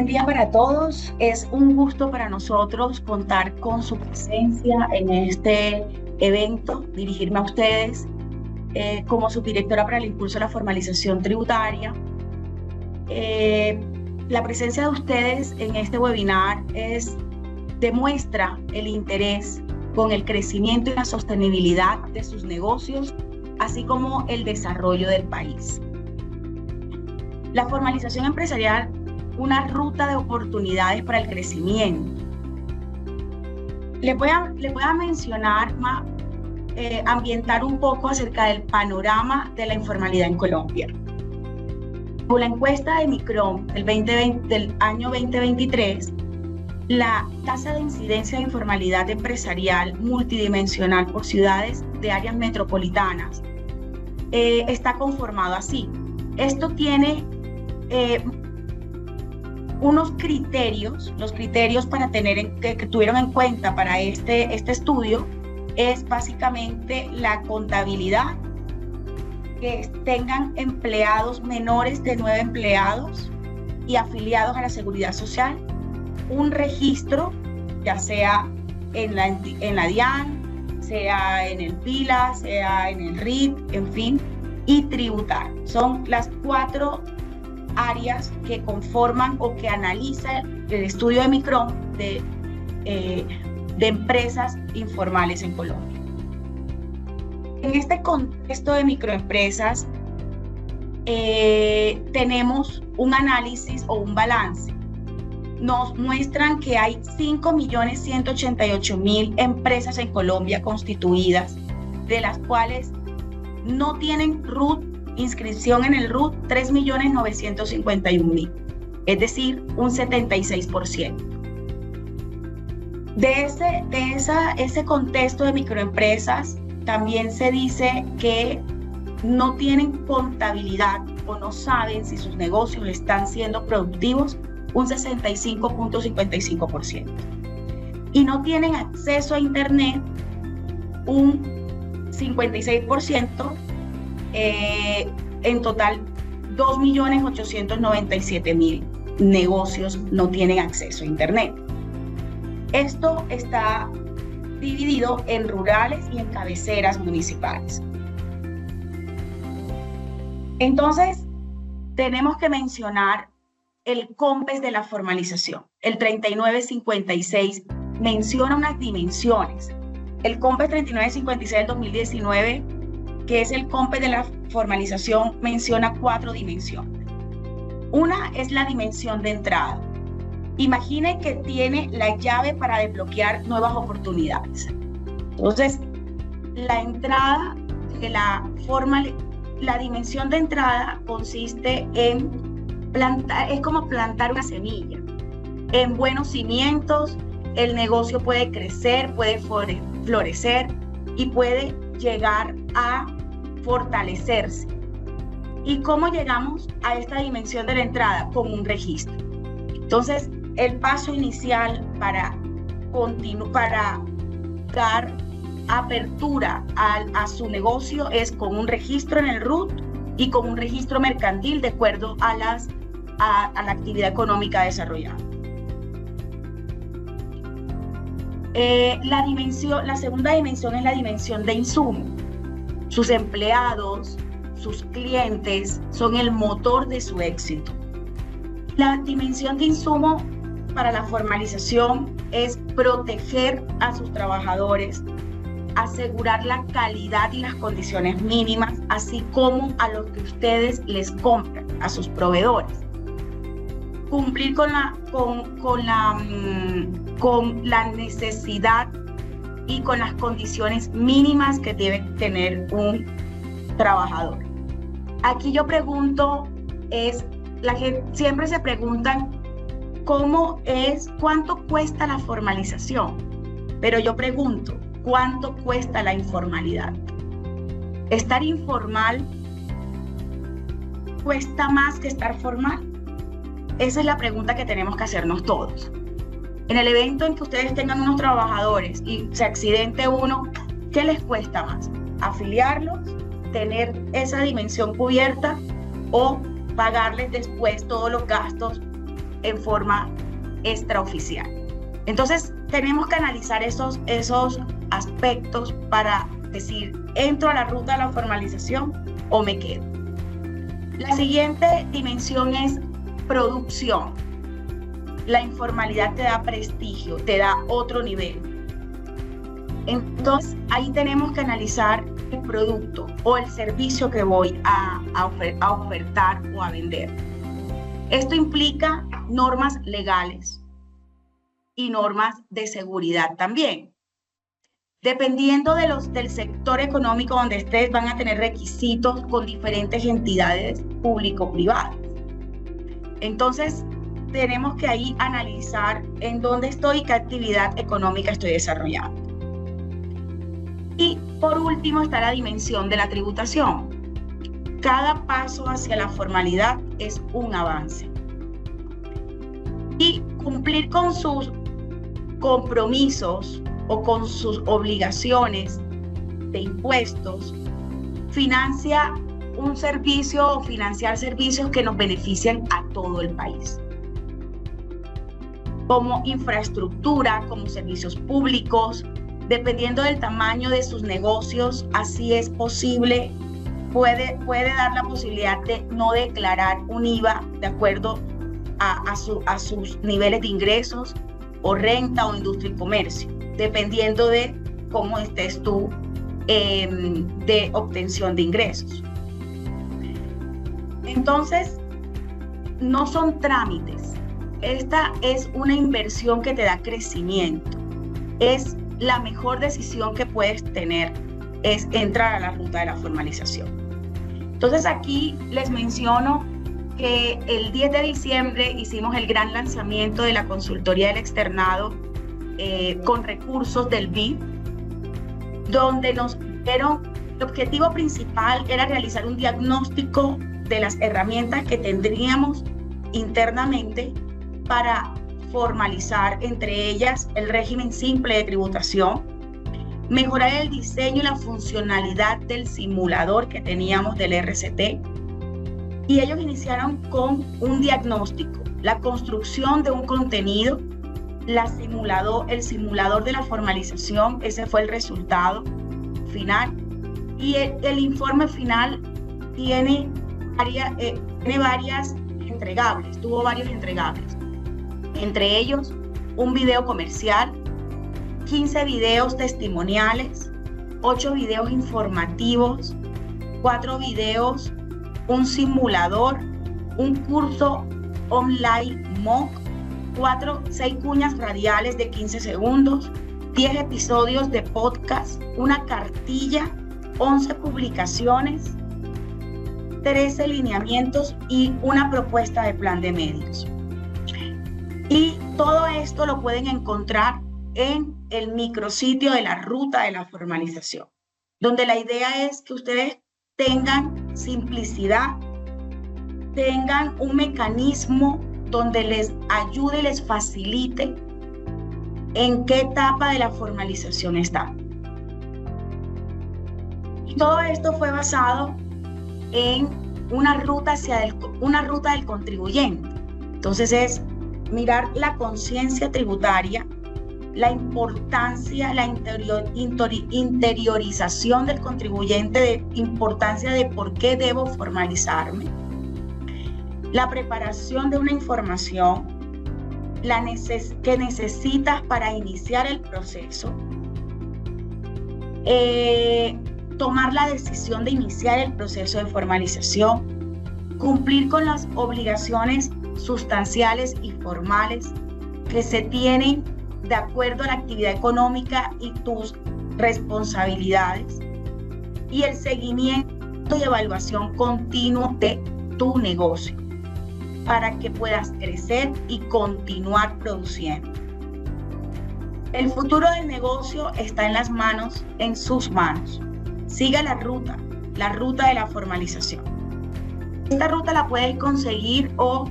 día para todos. Es un gusto para nosotros contar con su presencia en este evento, dirigirme a ustedes como subdirectora para el impulso de la formalización tributaria. La presencia de ustedes en este webinar demuestra el interés con el crecimiento y la sostenibilidad de sus negocios, así como el desarrollo del país. La formalización empresarial, una ruta de oportunidades para el crecimiento. Les voy a mencionar, ambientar un poco acerca del panorama de la informalidad en Colombia. Con la encuesta de Microm del año 2023, la tasa de incidencia de informalidad empresarial multidimensional por ciudades de áreas metropolitanas está conformado así. Esto tiene unos criterios, los criterios para que tuvieron en cuenta para este estudio es básicamente la contabilidad, que tengan empleados menores de 9 empleados y afiliados a la Seguridad Social, un registro, ya sea en la DIAN, sea en el PILA, sea en el RIT, en fin, y tributar. Son las 4 áreas que conforman o que analiza el estudio de Microm de empresas informales en Colombia. En este contexto de microempresas tenemos un análisis o un balance. Nos muestran que hay 5.188.000 empresas en Colombia constituidas, de las cuales no tienen RUT, inscripción en el RUT, 3.951.000, es decir, un 76%. De ese contexto de microempresas, también se dice que no tienen contabilidad o no saben si sus negocios están siendo productivos, un 65.55%. Y no tienen acceso a Internet, un 56%, en total 2.897.000 negocios no tienen acceso a Internet. Esto está dividido en rurales y en cabeceras municipales. Entonces, tenemos que mencionar el COMPES de la formalización. El 3956 menciona unas dimensiones. El COMPES 3956 del 2019, que es el COMPES de la formalización, menciona 4 dimensiones. Una es la dimensión de entrada. Imagine que tiene la llave para desbloquear nuevas oportunidades. Entonces, la entrada de la dimensión de entrada consiste en plantar, es como plantar una semilla. En buenos cimientos, el negocio puede crecer, puede florecer y puede llegar a fortalecerse. ¿Y cómo llegamos a esta dimensión de la entrada? Con un registro. Entonces, el paso inicial para dar apertura a su negocio es con un registro en el RUT y con un registro mercantil de acuerdo a la actividad económica desarrollada. La segunda dimensión es la dimensión de insumo. Sus empleados, sus clientes son el motor de su éxito. La dimensión de insumo para la formalización es proteger a sus trabajadores, asegurar la calidad y las condiciones mínimas, así como a los que ustedes les compran, a sus proveedores. Cumplir con la necesidad y con las condiciones mínimas que debe tener un trabajador. Aquí yo pregunto, la gente siempre se preguntan cuánto cuesta la formalización, pero yo pregunto, ¿cuánto cuesta la informalidad? ¿Estar informal cuesta más que estar formal? Esa es la pregunta que tenemos que hacernos todos. En el evento en que ustedes tengan unos trabajadores y se accidente uno, ¿qué les cuesta más? ¿Afiliarlos? ¿Tener esa dimensión cubierta? ¿O pagarles después todos los gastos en forma extraoficial. Entonces, tenemos que analizar esos aspectos para decir, ¿entro a la ruta de la formalización o me quedo? La siguiente dimensión es producción. La informalidad te da prestigio, te da otro nivel. Entonces, ahí tenemos que analizar el producto o el servicio que voy a ofertar o a vender. Esto implica normas legales y normas de seguridad también. Dependiendo del sector económico donde estés, van a tener requisitos con diferentes entidades público-privadas. Entonces, tenemos que ahí analizar en dónde estoy y qué actividad económica estoy desarrollando. Y por último está la dimensión de la tributación. Cada paso hacia la formalidad es un avance. Y cumplir con sus compromisos o con sus obligaciones de impuestos financia un servicio o financiar servicios que nos benefician a todo el país, como infraestructura, como servicios públicos. Dependiendo del tamaño de sus negocios, así es posible, puede dar la posibilidad de no declarar un IVA de acuerdo a sus niveles de ingresos o renta o industria y comercio, dependiendo de cómo estés tú de obtención de ingresos. Entonces, no son trámites. Esta es una inversión que te da crecimiento. Es la mejor decisión que puedes tener, es entrar a la ruta de la formalización. Entonces aquí les menciono que el 10 de diciembre hicimos el gran lanzamiento de la consultoría del externado con recursos del BID, donde nos dieron, el objetivo principal era realizar un diagnóstico de las herramientas que tendríamos internamente para formalizar, entre ellas el régimen simple de tributación, mejorar el diseño y la funcionalidad del simulador que teníamos del RCT, y ellos iniciaron con un diagnóstico, la construcción de un contenido, el simulador de la formalización, ese fue el resultado final, y el informe final tiene varias entregables, tuvo varios entregables. Entre ellos, un video comercial, 15 videos testimoniales, 8 videos informativos, 4 videos, un simulador, un curso online mock, 6 cuñas radiales de 15 segundos, 10 episodios de podcast, una cartilla, 11 publicaciones, 13 lineamientos y una propuesta de plan de medios. Y todo esto lo pueden encontrar en el micrositio de la ruta de la formalización, donde la idea es que ustedes tengan simplicidad, tengan un mecanismo donde les ayude y les facilite en qué etapa de la formalización están. Y todo esto fue basado en una ruta del contribuyente. Entonces es mirar la conciencia tributaria, la importancia, la interiorización del contribuyente, de importancia de por qué debo formalizarme, la preparación de una información, que necesitas para iniciar el proceso, tomar la decisión de iniciar el proceso de formalización, cumplir con las obligaciones sustanciales y formales que se tienen de acuerdo a la actividad económica y tus responsabilidades, y el seguimiento y evaluación continuo de tu negocio para que puedas crecer y continuar produciendo. El futuro del negocio está en sus manos. Siga la ruta de la formalización. Esta ruta la puedes conseguir o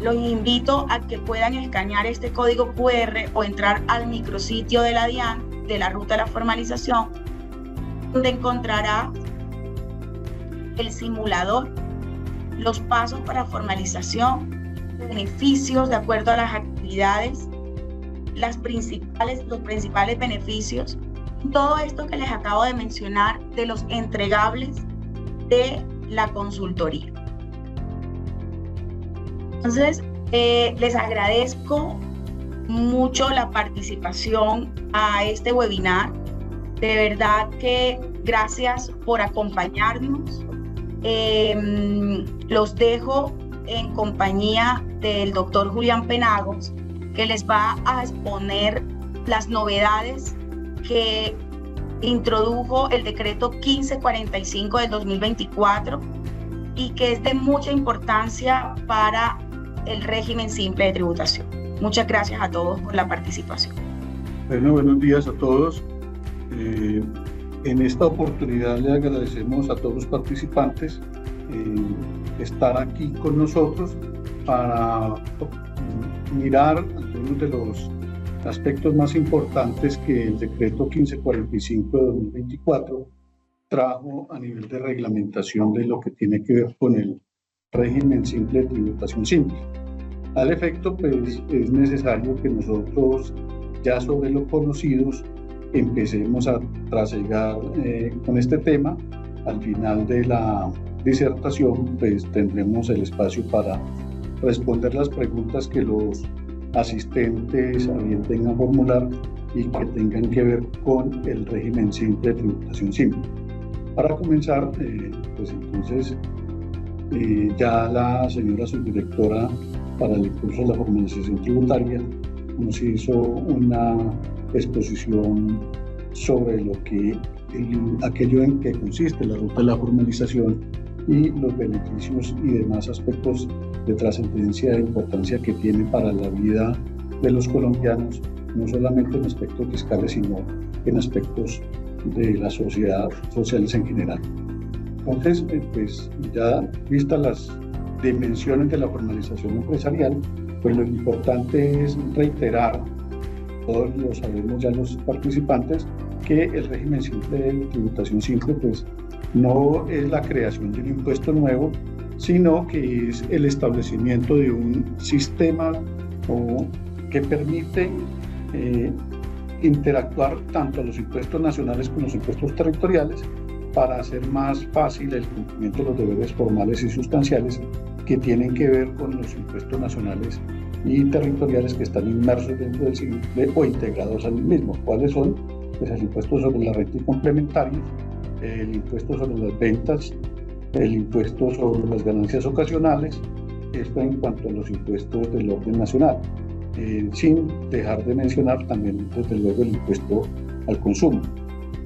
los invito a que puedan escanear este código QR o entrar al micrositio de la DIAN, de la ruta de la formalización, donde encontrará el simulador, los pasos para formalización, beneficios de acuerdo a las actividades, los principales beneficios, todo esto que les acabo de mencionar de los entregables de la consultoría. Entonces, les agradezco mucho la participación a este webinar. De verdad que gracias por acompañarnos. Los dejo en compañía del doctor Julián Penagos, que les va a exponer las novedades que introdujo el decreto 1545 del 2024 y que es de mucha importancia para el régimen simple de tributación. Muchas gracias a todos por la participación. Bueno, buenos días a todos. En esta oportunidad le agradecemos a todos los participantes estar aquí con nosotros para mirar algunos de los aspectos más importantes que el decreto 1545 de 2024 trajo a nivel de reglamentación de lo que tiene que ver con el régimen simple de tributación simple. Al efecto, pues es necesario que nosotros, ya sobre lo conocidos, empecemos a trasegar con este tema. Al final de la disertación, pues tendremos el espacio para responder las preguntas que los asistentes bien tengan formular y que tengan que ver con el régimen simple de tributación simple. Para comenzar, pues entonces ya la señora subdirectora para el curso de la formalización tributaria nos hizo una exposición sobre lo que aquello en que consiste la ruta de la formalización y los beneficios y demás aspectos de trascendencia e importancia que tiene para la vida de los colombianos, no solamente en aspectos fiscales, sino en aspectos de la sociedad, sociales en general. Entonces, pues ya vistas las dimensiones de la formalización empresarial, pues lo importante es reiterar, todos lo sabemos ya los participantes, que el régimen simple de tributación simple pues no es la creación de un impuesto nuevo, sino que es el establecimiento de un sistema que permite interactuar tanto a los impuestos nacionales como los impuestos territoriales para hacer más fácil el cumplimiento de los deberes formales y sustanciales que tienen que ver con los impuestos nacionales y territoriales que están inmersos dentro del simple o integrados al mismo. ¿Cuáles son? Pues el impuesto sobre la renta y complementarios, el impuesto sobre las ventas, el impuesto sobre las ganancias ocasionales, esto en cuanto a los impuestos del orden nacional, sin dejar de mencionar también desde luego el impuesto al consumo.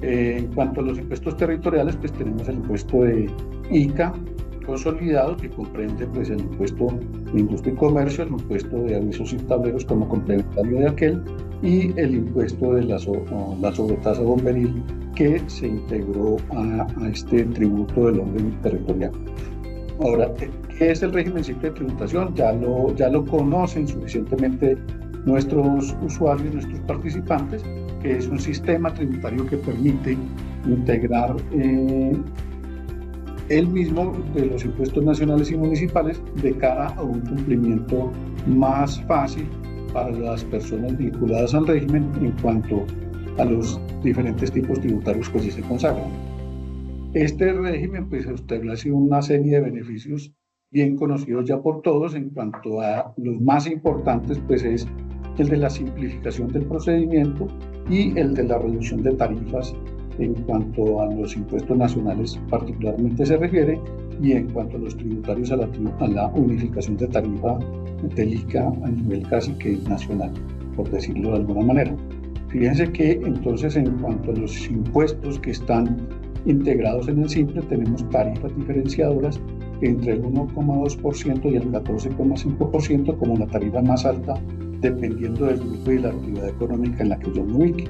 En cuanto a los impuestos territoriales, pues tenemos el impuesto de ICA consolidado, que comprende pues el impuesto de industria y comercio, el impuesto de avisos y tableros como complementario de aquel, y el impuesto de la sobretasa bomberil, que se integró a este tributo del orden territorial. Ahora, ¿qué es el régimen simple de tributación? Ya lo conocen suficientemente nuestros usuarios, nuestros participantes, que es un sistema tributario que permite integrar el mismo de los impuestos nacionales y municipales de cara a un cumplimiento más fácil para las personas vinculadas al régimen en cuanto a los diferentes tipos tributarios que allí se consagran. Este régimen pues establece una serie de beneficios bien conocidos ya por todos. En cuanto a los más importantes, pues es el de la simplificación del procedimiento y el de la reducción de tarifas en cuanto a los impuestos nacionales particularmente se refiere, y en cuanto a los tributarios a la unificación de tarifa del ICA a nivel casi que nacional, por decirlo de alguna manera. Fíjense que entonces en cuanto a los impuestos que están integrados en el simple, tenemos tarifas diferenciadoras entre el 1,2% y el 14,5% como la tarifa más alta, dependiendo del grupo y la actividad económica en la que yo me ubique.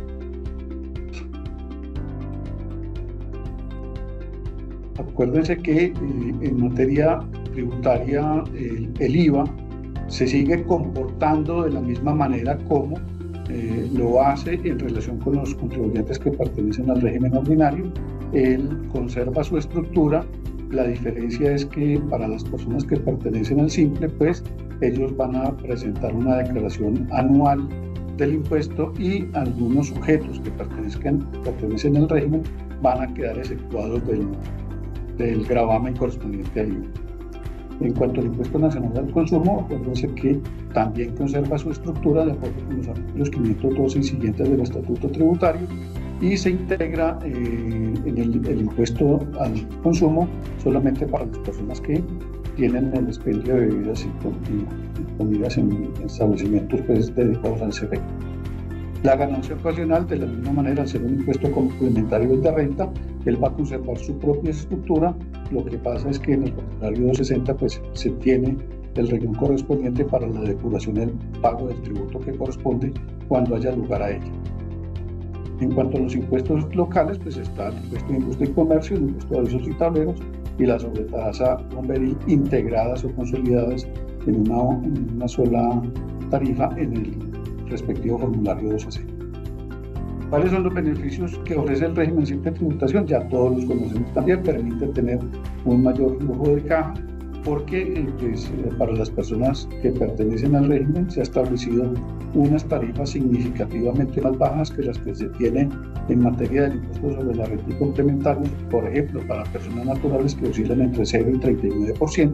Acuérdense que en materia tributaria el IVA se sigue comportando de la misma manera como lo hace en relación con los contribuyentes que pertenecen al régimen ordinario. Él conserva su estructura La diferencia es que para las personas que pertenecen al simple, pues ellos van a presentar una declaración anual del impuesto y algunos sujetos que pertenecen al régimen van a quedar exceptuados del gravamen correspondiente al IVA. En cuanto al impuesto nacional al consumo, acuérdense que también conserva su estructura de acuerdo con los artículos 512 y siguientes del Estatuto Tributario y se integra en el impuesto al consumo solamente para las personas que tienen el expendio de bebidas y comidas en establecimientos pues, dedicados al CFE. La ganancia ocasional, de la misma manera, al ser un impuesto complementario de renta, él va a conservar su propia estructura. Lo que pasa es que en el formulario 260 pues, se tiene el renglón correspondiente para la depuración del pago del tributo que corresponde cuando haya lugar a ello. En cuanto a los impuestos locales, pues está el impuesto de industria y comercio, el impuesto de avisos y tableros y la sobretasa bomberil integradas o consolidadas en una sola tarifa en el respectivo formulario 260. ¿Cuáles son los beneficios que ofrece el régimen simple de tributación? Ya todos los conocemos también, permite tener un mayor flujo de caja porque para las personas que pertenecen al régimen se ha establecido unas tarifas significativamente más bajas que las que se tienen en materia del impuesto sobre la renta y complementarios, por ejemplo, para personas naturales que oscilan entre 0 y 39%,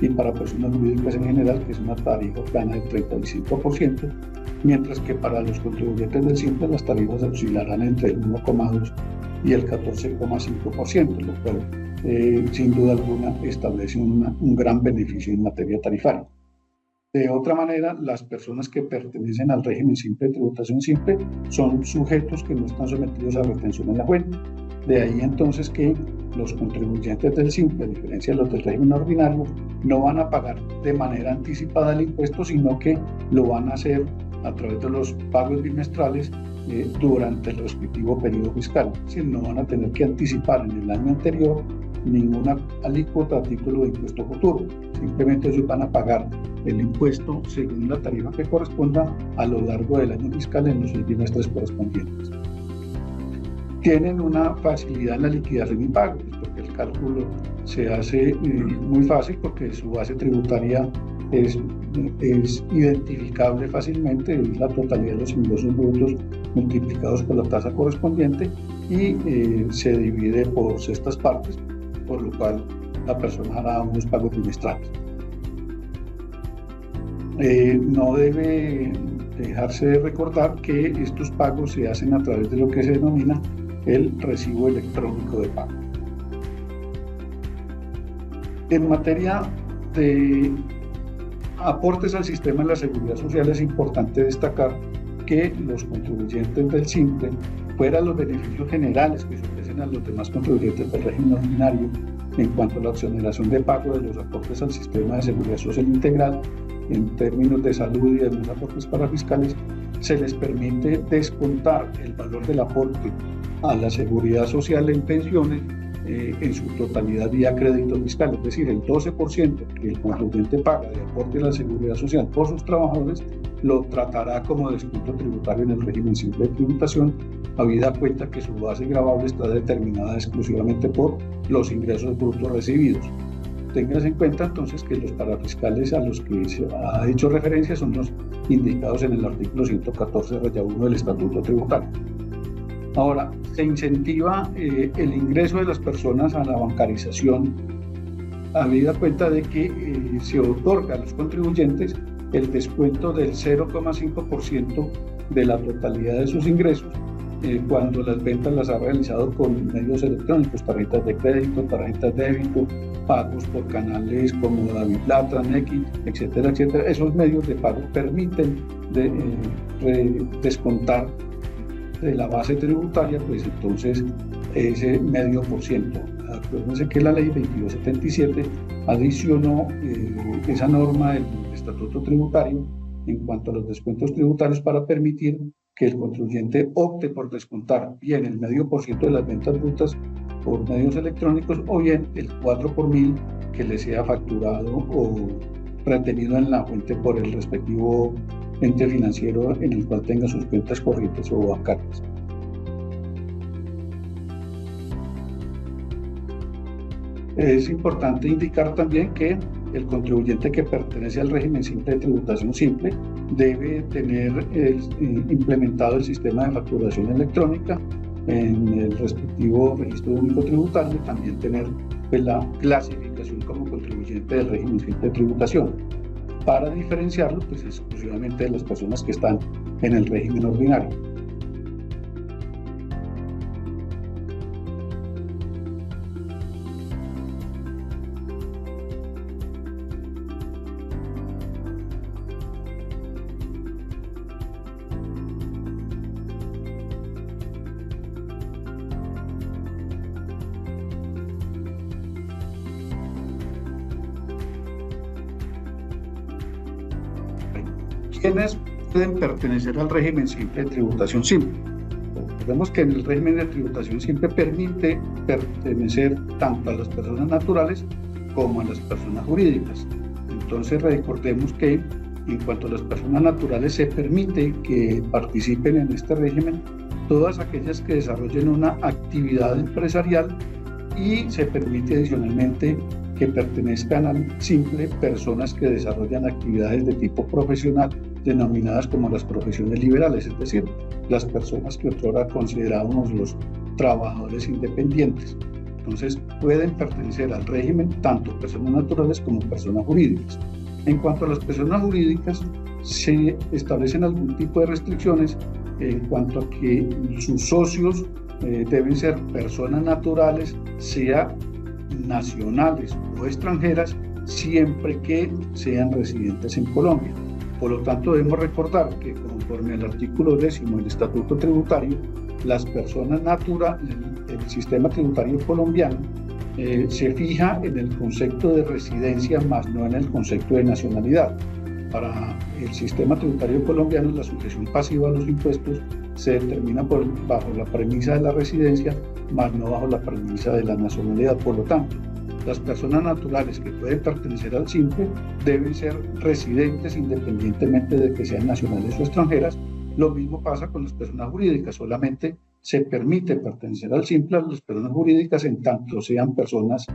y para personas jurídicas en general, que es una tarifa plana del 35%, mientras que para los contribuyentes del simple las tarifas oscilarán entre el 1,2 y el 14,5%, lo cual sin duda alguna establece un gran beneficio en materia tarifaria. De otra manera, las personas que pertenecen al régimen simple de tributación simple son sujetos que no están sometidos a retención en la fuente. De ahí entonces que los contribuyentes del simple, a diferencia de los del régimen ordinario, no van a pagar de manera anticipada el impuesto, sino que lo van a hacer a través de los pagos bimestrales durante el respectivo periodo fiscal. Es decir, no van a tener que anticipar en el año anterior ninguna alícuota a título de impuesto futuro. Simplemente ellos van a pagar el impuesto según la tarifa que corresponda a lo largo del año fiscal en los 6 bimestres correspondientes. Tienen una facilidad en la liquidación y pago, porque el cálculo se hace muy fácil porque su base tributaria es identificable fácilmente, es la totalidad de los ingresos brutos multiplicados por la tasa correspondiente y se divide por sextas partes, por lo cual la persona hará unos pagos bimestrales. No debe dejarse de recordar que estos pagos se hacen a través de lo que se denomina el recibo electrónico de pago. En materia de aportes al sistema de la seguridad social es importante destacar que los contribuyentes del simple, fuera los beneficios generales que se ofrecen a los demás contribuyentes del régimen ordinario en cuanto a la exoneración de pago de los aportes al sistema de seguridad social integral, en términos de salud y demás aportes parafiscales, se les permite descontar el valor del aporte a la seguridad social en pensiones en su totalidad vía crédito fiscal, es decir, el 12% que el contribuyente paga de aporte a la seguridad social por sus trabajadores lo tratará como descuento tributario en el régimen simple de tributación, habida cuenta que su base gravable está determinada exclusivamente por los ingresos brutos recibidos. Tengas en cuenta entonces que los parafiscales a los que se ha hecho referencia son los indicados en el artículo 114-1 del Estatuto Tributario. Ahora, se incentiva el ingreso de las personas a la bancarización, habida cuenta de que se otorga a los contribuyentes el descuento del 0,5% de la totalidad de sus ingresos cuando las ventas las ha realizado con medios electrónicos, tarjetas de crédito, tarjetas de débito, pagos por canales como DaviPlata, Nequi, etcétera, etcétera. Esos medios de pago permiten descontar de la base tributaria, pues entonces ese medio por ciento. Acuérdense que la ley 2277 adicionó esa norma del Estatuto Tributario en cuanto a los descuentos tributarios para permitir que el contribuyente opte por descontar bien el medio por ciento de las ventas brutas por medios electrónicos o bien el 4 por mil que le sea facturado o retenido en la fuente por el respectivo ente financiero en el cual tenga sus cuentas corrientes o bancarias. Es importante indicar también que el contribuyente que pertenece al régimen simple de tributación simple debe tener implementado el sistema de facturación electrónica en el respectivo registro único tributario y también tener la clasificación como contribuyente del régimen simple de tributación, para diferenciarlo pues exclusivamente de las personas que están en el régimen ordinario. ¿Quiénes pueden pertenecer al régimen simple de tributación simple? Recordemos que en el régimen de tributación simple permite pertenecer tanto a las personas naturales como a las personas jurídicas. Entonces recordemos que en cuanto a las personas naturales se permite que participen en este régimen todas aquellas que desarrollen una actividad empresarial y se permite adicionalmente que pertenezcan al simple personas que desarrollan actividades de tipo profesional denominadas como las profesiones liberales, es decir, las personas que otrora considerábamos los trabajadores independientes. Entonces pueden pertenecer al régimen tanto personas naturales como personas jurídicas. En cuanto a las personas jurídicas, se establecen algún tipo de restricciones en cuanto a que sus socios deben ser personas naturales, sea nacionales o extranjeras, siempre que sean residentes en Colombia. Por lo tanto, debemos recordar que conforme al artículo 10 del Estatuto Tributario, las personas naturales, el sistema tributario colombiano se fija en el concepto de residencia, más no en el concepto de nacionalidad. Para el sistema tributario colombiano, la sujeción pasiva a los impuestos se determina bajo la premisa de la residencia, más no bajo la premisa de la nacionalidad. Por lo tanto, las personas naturales que pueden pertenecer al simple deben ser residentes independientemente de que sean nacionales o extranjeras. Lo mismo pasa con las personas jurídicas, solamente se permite pertenecer al simple a las personas jurídicas en tanto sean personas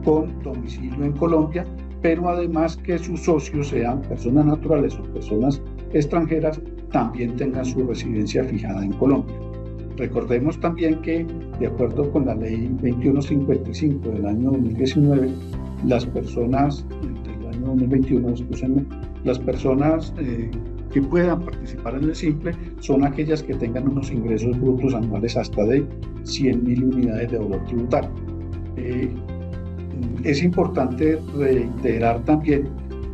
con domicilio en Colombia, pero además que sus socios sean personas naturales o personas extranjeras, también tengan su residencia fijada en Colombia. Recordemos también que, de acuerdo con la ley 2155 del año 2019, las personas, del año 2021, las personas que puedan participar en el simple son aquellas que tengan unos ingresos brutos anuales hasta de 100.000 unidades de valor tributario. Es importante reiterar también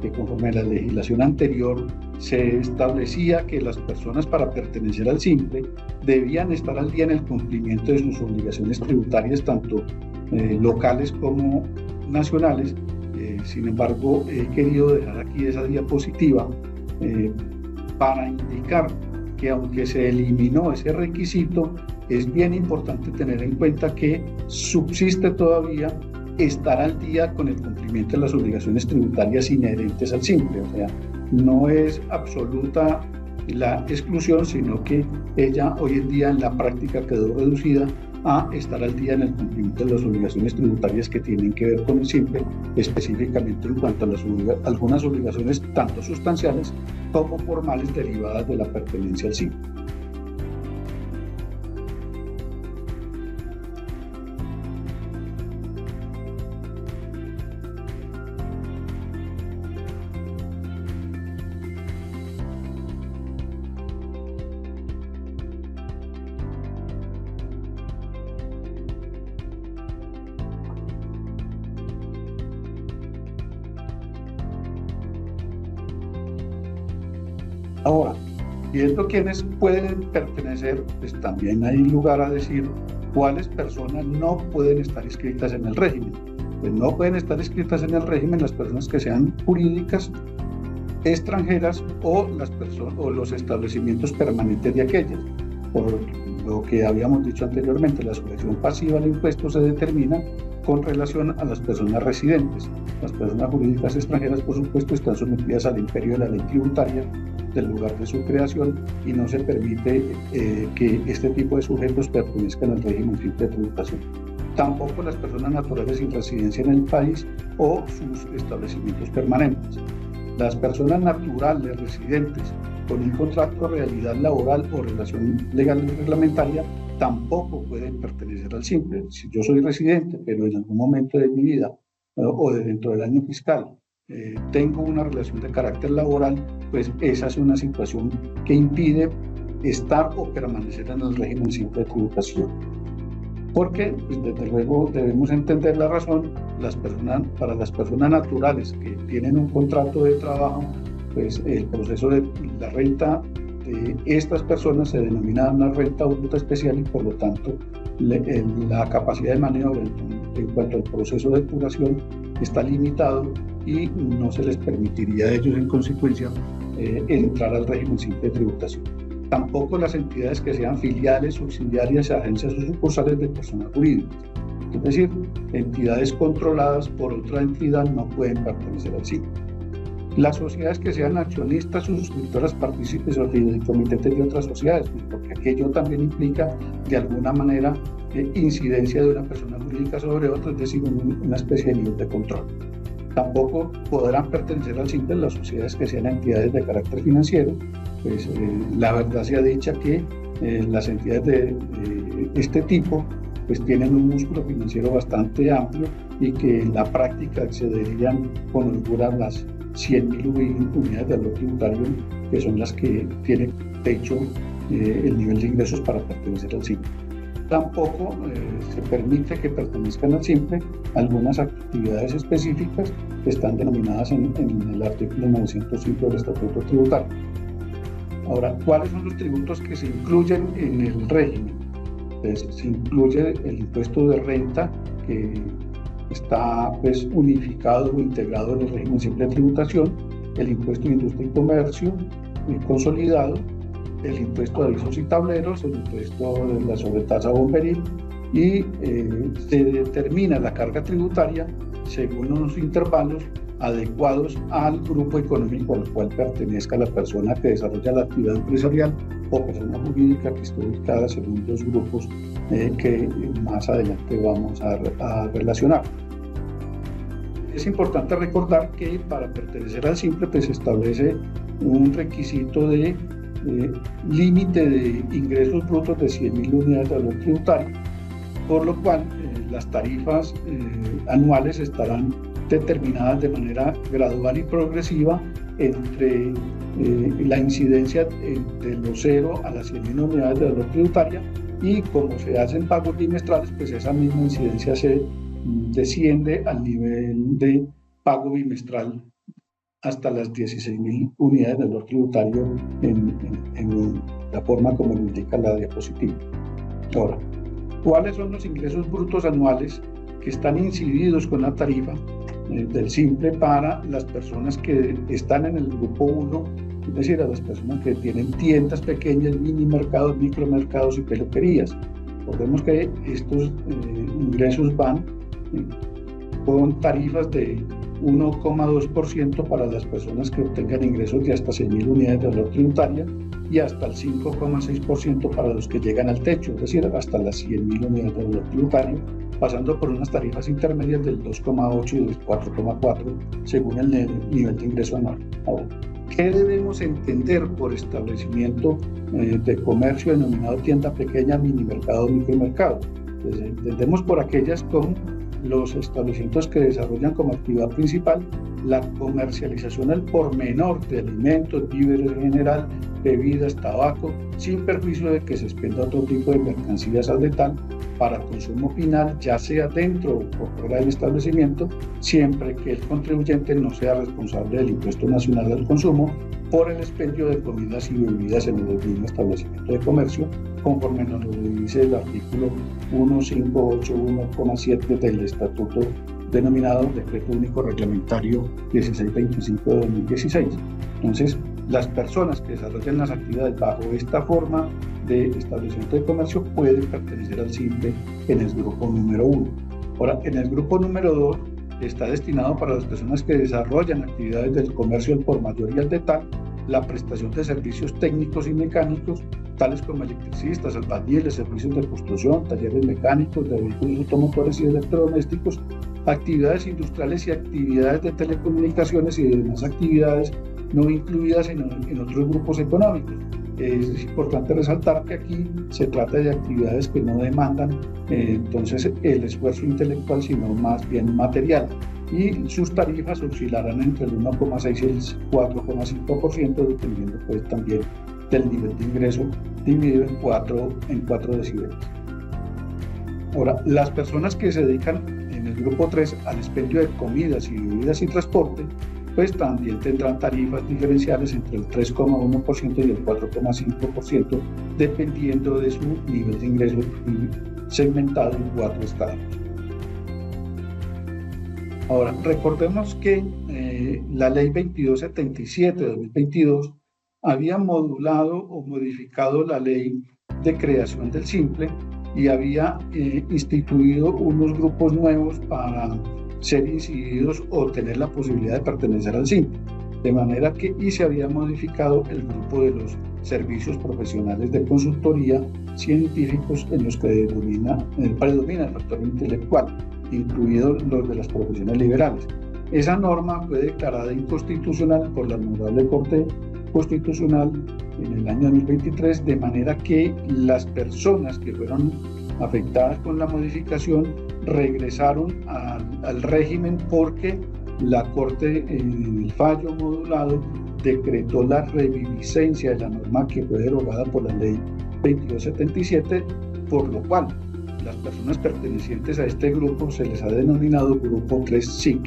que conforme a la legislación anterior se establecía que las personas para pertenecer al simple debían estar al día en el cumplimiento de sus obligaciones tributarias, tanto locales como nacionales. Sin embargo, he querido dejar aquí esa diapositiva para indicar que aunque se eliminó ese requisito, es bien importante tener en cuenta que subsiste todavía estar al día con el cumplimiento de las obligaciones tributarias inherentes al simple. O sea, no es absoluta la exclusión, sino que ella hoy en día en la práctica quedó reducida a estar al día en el cumplimiento de las obligaciones tributarias que tienen que ver con el simple, específicamente en cuanto a algunas obligaciones tanto sustanciales como formales derivadas de la pertenencia al simple. Ahora, viendo quiénes pueden pertenecer, pues también hay lugar a decir cuáles personas no pueden estar inscritas en el régimen. Pues no pueden estar inscritas en el régimen las personas que sean jurídicas, extranjeras o los establecimientos permanentes de aquellas. Por lo que habíamos dicho anteriormente, la sujeción pasiva al impuesto se determina con relación a las personas residentes. Las personas jurídicas extranjeras, por supuesto, están sometidas al imperio de la ley tributaria del lugar de su creación y no se permite que este tipo de sujetos pertenezcan al régimen simple de tributación. tampoco las personas naturales sin residencia en el país o sus establecimientos permanentes. Las personas naturales residentes con un contrato de realidad laboral o relación legal y reglamentaria tampoco pueden pertenecer al simple. Si yo soy residente, pero en algún momento de mi vida o dentro del año fiscal tengo una relación de carácter laboral, pues esa es una situación que impide estar o permanecer en el régimen simple de tributación. Porque, pues, desde luego, debemos entender la razón. Para las personas naturales que tienen un contrato de trabajo, pues el proceso de la renta de estas personas se denomina una renta bruta especial y por lo tanto la capacidad de maniobra en cuanto al proceso de depuración está limitado y no se les permitiría a ellos en consecuencia entrar al régimen simple de tributación. Tampoco las entidades que sean filiales, subsidiarias, agencias o sucursales de personas jurídicas. Es decir, entidades controladas por otra entidad no pueden pertenecer al SIC. Las sociedades que sean accionistas, suscriptoras, partícipes o fideicomitentes de otras sociedades, porque aquello también implica de alguna manera incidencia de una persona jurídica sobre otra, es decir, una especie de nivel de control. Tampoco podrán pertenecer al simple las sociedades que sean entidades de carácter financiero, pues la verdad sea dicha que las entidades de este tipo pues tienen un músculo financiero bastante amplio y que en la práctica accederían con holgura a las 100.000 unidades de valor tributario, que son las que tiene de hecho el nivel de ingresos para pertenecer al simple. Tampoco se permite que pertenezcan al simple algunas actividades específicas que están denominadas en el artículo 905 del Estatuto Tributario. Ahora, ¿cuáles son los tributos que se incluyen en el régimen? Pues, se incluye el impuesto de renta, que está pues, unificado o integrado en el régimen simple de tributación, el impuesto de industria y comercio consolidado, el impuesto de avisos y tableros, el impuesto de la sobretasa bomberil y se determina la carga tributaria según unos intervalos adecuados al grupo económico al cual pertenezca la persona que desarrolla la actividad empresarial o persona jurídica que esté ubicada según los grupos que más adelante vamos a relacionar. Es importante recordar que para pertenecer al simple pues, se establece un requisito de límite de ingresos brutos de 100.000 unidades de valor tributario, por lo cual las tarifas anuales estarán determinadas de manera gradual y progresiva entre la incidencia de los 0 a las 100.000 unidades de valor tributaria y como se hacen pagos bimestrales, pues esa misma incidencia se desciende al nivel de pago bimestral hasta las 16.000 unidades de valor tributario en la forma como lo indica la diapositiva. Ahora, ¿cuáles son los ingresos brutos anuales que están incididos con la tarifa del simple para las personas que están en el grupo 1, es decir, a las personas que tienen tiendas pequeñas, mini mercados, micromercados y peluquerías? Recordemos que estos ingresos van con tarifas de 1,2% para las personas que obtengan ingresos de hasta 6.000 unidades de valor tributaria y hasta el 5,6% para los que llegan al techo, es decir, hasta las 100.000 unidades de valor tributario, pasando por unas tarifas intermedias del 2,8 y del 4,4 según el nivel de ingreso anual. Ahora, ¿qué debemos entender por establecimiento de comercio denominado tienda pequeña, mini mercado, micromercado? Pues entendemos por aquellas como los establecimientos que desarrollan como actividad principal la comercialización al por menor de alimentos, víveres en general, bebidas, tabaco, sin perjuicio de que se expenda otro tipo de mercancías al detalle para consumo final, ya sea dentro o fuera del establecimiento, siempre que el contribuyente no sea responsable del impuesto nacional al consumo por el expendio de comidas y bebidas en el mismo establecimiento de comercio, conforme nos lo dice el artículo 1581,7 del Estatuto denominado Decreto Único Reglamentario 1625 de 2016. Entonces, las personas que desarrollan las actividades bajo esta forma de establecimiento de comercio pueden pertenecer al simple en el grupo número 1. Ahora, en el grupo número 2 está destinado para las personas que desarrollan actividades del comercio al por mayor y al detalle, la prestación de servicios técnicos y mecánicos tales como electricistas, albañiles, servicios de construcción, talleres mecánicos, de vehículos automotores y electrodomésticos, actividades industriales y actividades de telecomunicaciones y demás actividades no incluidas en otros grupos económicos. Es importante resaltar que aquí se trata de actividades que no demandan entonces el esfuerzo intelectual, sino más bien material, y sus tarifas oscilarán entre el 1,6 y el 4,5%, dependiendo pues también del nivel de ingreso, dividido en 4 decibeles. Ahora, las personas que se dedican en el grupo 3 al expendio de comidas y bebidas y transporte, pues también tendrán tarifas diferenciales entre el 3,1% y el 4,5%, dependiendo de su nivel de ingreso segmentado en 4 estados. Ahora, recordemos que la Ley 2277 de 2022 había modulado o modificado la ley de creación del Simple y había instituido unos grupos nuevos para ser incididos o tener la posibilidad de pertenecer al Simple, de manera que se había modificado el grupo de los servicios profesionales de consultoría científicos en los que predomina el factor intelectual, incluidos los de las profesiones liberales. Esa norma fue declarada inconstitucional por la Honorable Corte Constitucional en el año 2023, de manera que las personas que fueron afectadas con la modificación regresaron al régimen, porque la Corte en el fallo modulado decretó la reviviscencia de la norma que fue derogada por la Ley 2277, por lo cual las personas pertenecientes a este grupo se les ha denominado Grupo 3SIC,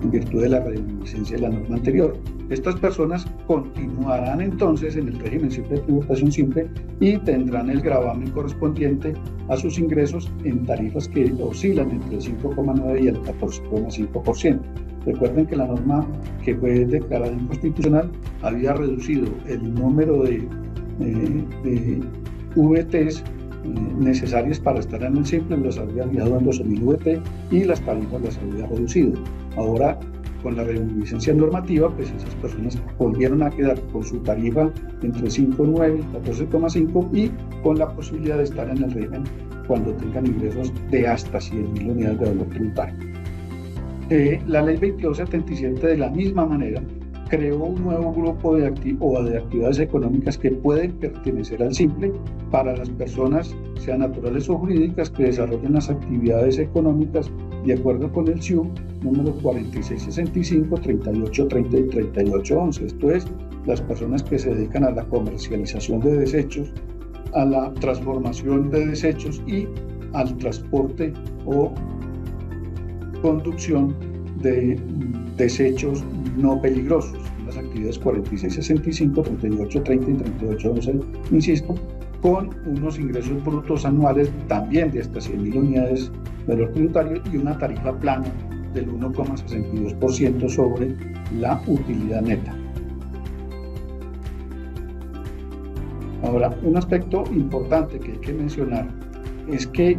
en virtud de la reviviscencia de la norma anterior. Estas personas continuarán entonces en el régimen simple de tributación simple y tendrán el gravamen correspondiente a sus ingresos en tarifas que oscilan entre el 5,9 y el 14,5%. Recuerden que la norma que fue declarada inconstitucional había reducido el número de VTs necesarias para estar en el simple, los había fijado en 12.000 VT y las tarifas las había reducido. Ahora, con la reviviscencia normativa, pues esas personas volvieron a quedar con su tarifa entre 5,9 y 14,5 y con la posibilidad de estar en el régimen cuando tengan ingresos de hasta 100.000 unidades de valor tributario. La Ley 2277, de la misma manera, creó un nuevo grupo de actividades económicas que pueden pertenecer al simple para las personas, sean naturales o jurídicas, que desarrollen las actividades económicas de acuerdo con el SIU número 4665, 3830 y 3811. Esto es, las personas que se dedican a la comercialización de desechos, a la transformación de desechos y al transporte o conducción de desechos no peligrosos. Las actividades 4665, 3830 y 3811, insisto, con unos ingresos brutos anuales también de hasta 100.000 unidades de valor tributario y una tarifa plana del 1,62% sobre la utilidad neta. Ahora, un aspecto importante que hay que mencionar es que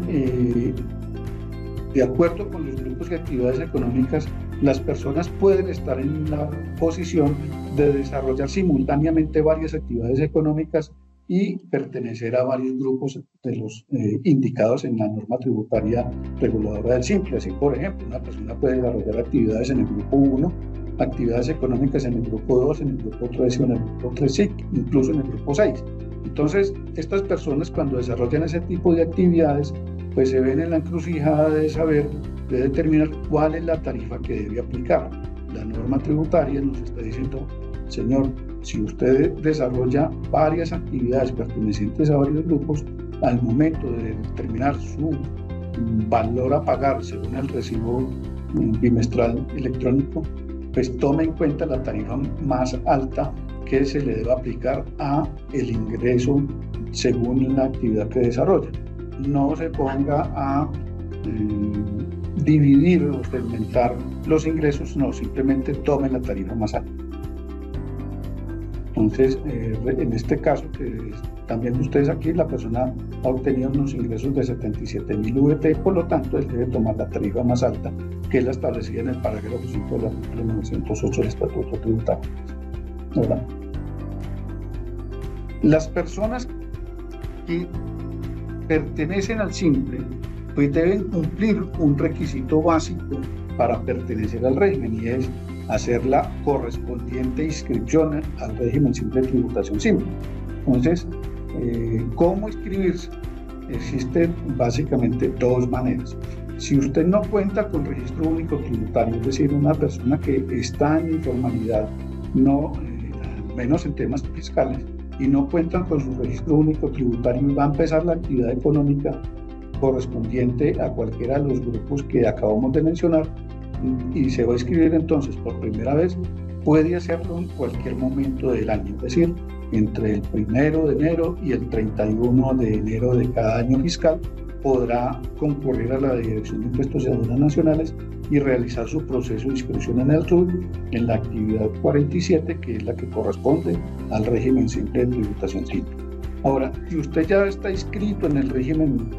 de acuerdo con los grupos de actividades económicas, las personas pueden estar en la posición de desarrollar simultáneamente varias actividades económicas y pertenecer a varios grupos de los indicados en la norma tributaria reguladora del simple. Así, por ejemplo, una persona puede desarrollar actividades en el grupo 1, actividades económicas en el grupo 2, en el grupo 3 y en el grupo 3SIC, incluso en el grupo 6. Entonces, estas personas, cuando desarrollan ese tipo de actividades, pues se ven en la encrucijada de determinar cuál es la tarifa que debe aplicar. La norma tributaria nos está diciendo, señor, si usted desarrolla varias actividades pertenecientes a varios grupos, al momento de determinar su valor a pagar según el recibo bimestral electrónico, pues tome en cuenta la tarifa más alta que se le debe aplicar a el ingreso según la actividad que desarrolla. No se ponga a dividir o segmentar los ingresos, no, simplemente tome la tarifa más alta. Entonces, en este caso que están viendo ustedes aquí, la persona ha obtenido unos ingresos de 77.000 VT, por lo tanto, él debe tomar la tarifa más alta que es la establecida en el parágrafo 5 de la artículo 908 del Estatuto Tributario. Ahora, las personas que pertenecen al simple, pues deben cumplir un requisito básico para pertenecer al régimen, y es hacer la correspondiente inscripción al régimen simple de tributación simple. Entonces, ¿cómo inscribirse? Existen básicamente dos maneras. Si usted no cuenta con registro único tributario, es decir, una persona que está en informalidad, no, menos en temas fiscales, y no cuentan con su registro único tributario, y va a empezar la actividad económica correspondiente a cualquiera de los grupos que acabamos de mencionar, y se va a inscribir entonces por primera vez, puede hacerlo en cualquier momento del año, es decir, entre el 1 de enero y el 31 de enero de cada año fiscal, podrá concurrir a la Dirección de Impuestos y Aduanas Nacionales y realizar su proceso de inscripción en el RUT en la actividad 47, que es la que corresponde al régimen simple de tributación simple. Ahora, si usted ya está inscrito en el régimen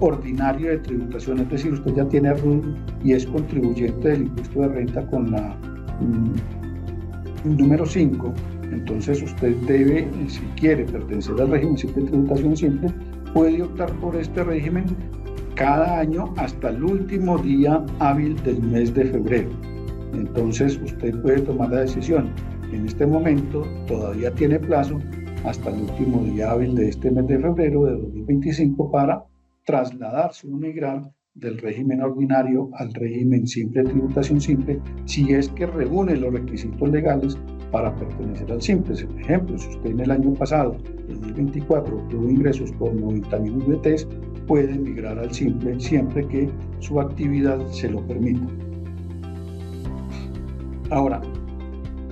ordinario de tributación, es decir, usted ya tiene RUT y es contribuyente del impuesto de renta con la número 5, entonces usted debe, si quiere pertenecer al régimen simple de tributación simple, puede optar por este régimen cada año hasta el último día hábil del mes de febrero. Entonces usted puede tomar la decisión. En este momento todavía tiene plazo hasta el último día hábil de este mes de febrero de 2025 para trasladarse o migrar del régimen ordinario al régimen simple de tributación simple, si es que reúne los requisitos legales para pertenecer al simple. Por ejemplo, si usted en el año pasado, 2024, tuvo ingresos por 90.000 VTs, puede migrar al simple siempre que su actividad se lo permita. Ahora,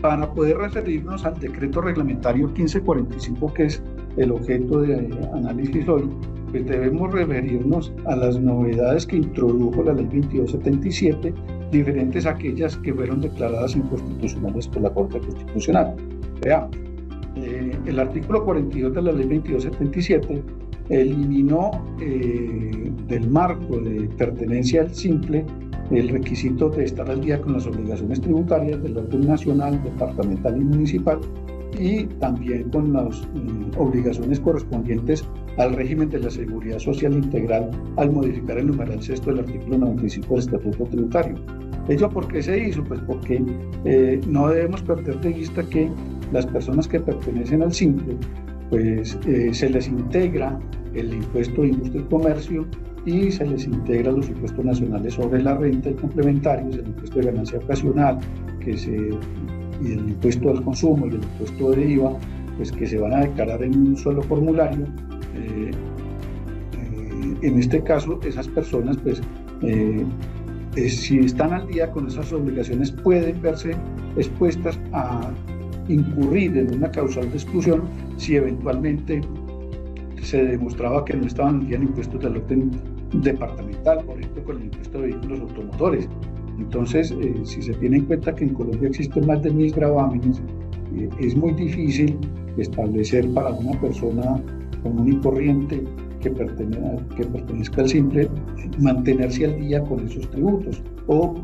para poder referirnos al decreto reglamentario 1545, que es el objeto de análisis hoy, pues debemos referirnos a las novedades que introdujo la Ley 2277, diferentes a aquellas que fueron declaradas inconstitucionales por la Corte Constitucional. Veamos, el artículo 42 de la Ley 2277 eliminó del marco de pertenencia al simple el requisito de estar al día con las obligaciones tributarias del orden nacional, departamental y municipal, y también con las obligaciones correspondientes al régimen de la seguridad social integral al modificar el numeral sexto del artículo 95 del Estatuto Tributario. ¿Ello por qué se hizo? Pues porque no debemos perder de vista que las personas que pertenecen al simple, pues se les integra el impuesto de industria y comercio y se les integra los impuestos nacionales sobre la renta y complementarios, el impuesto de ganancia ocasional, y el impuesto al consumo y el impuesto de IVA, pues que se van a declarar en un solo formulario. En este caso, esas personas, pues, si están al día con esas obligaciones, pueden verse expuestas a incurrir en una causal de exclusión si eventualmente se demostraba que no estaban al día en impuestos del orden departamental, por ejemplo, con el impuesto de vehículos automotores. Entonces, si se tiene en cuenta que en Colombia existen más de 1000 gravámenes, es muy difícil establecer para una persona común y corriente que pertenezca al simple, mantenerse al día con esos tributos o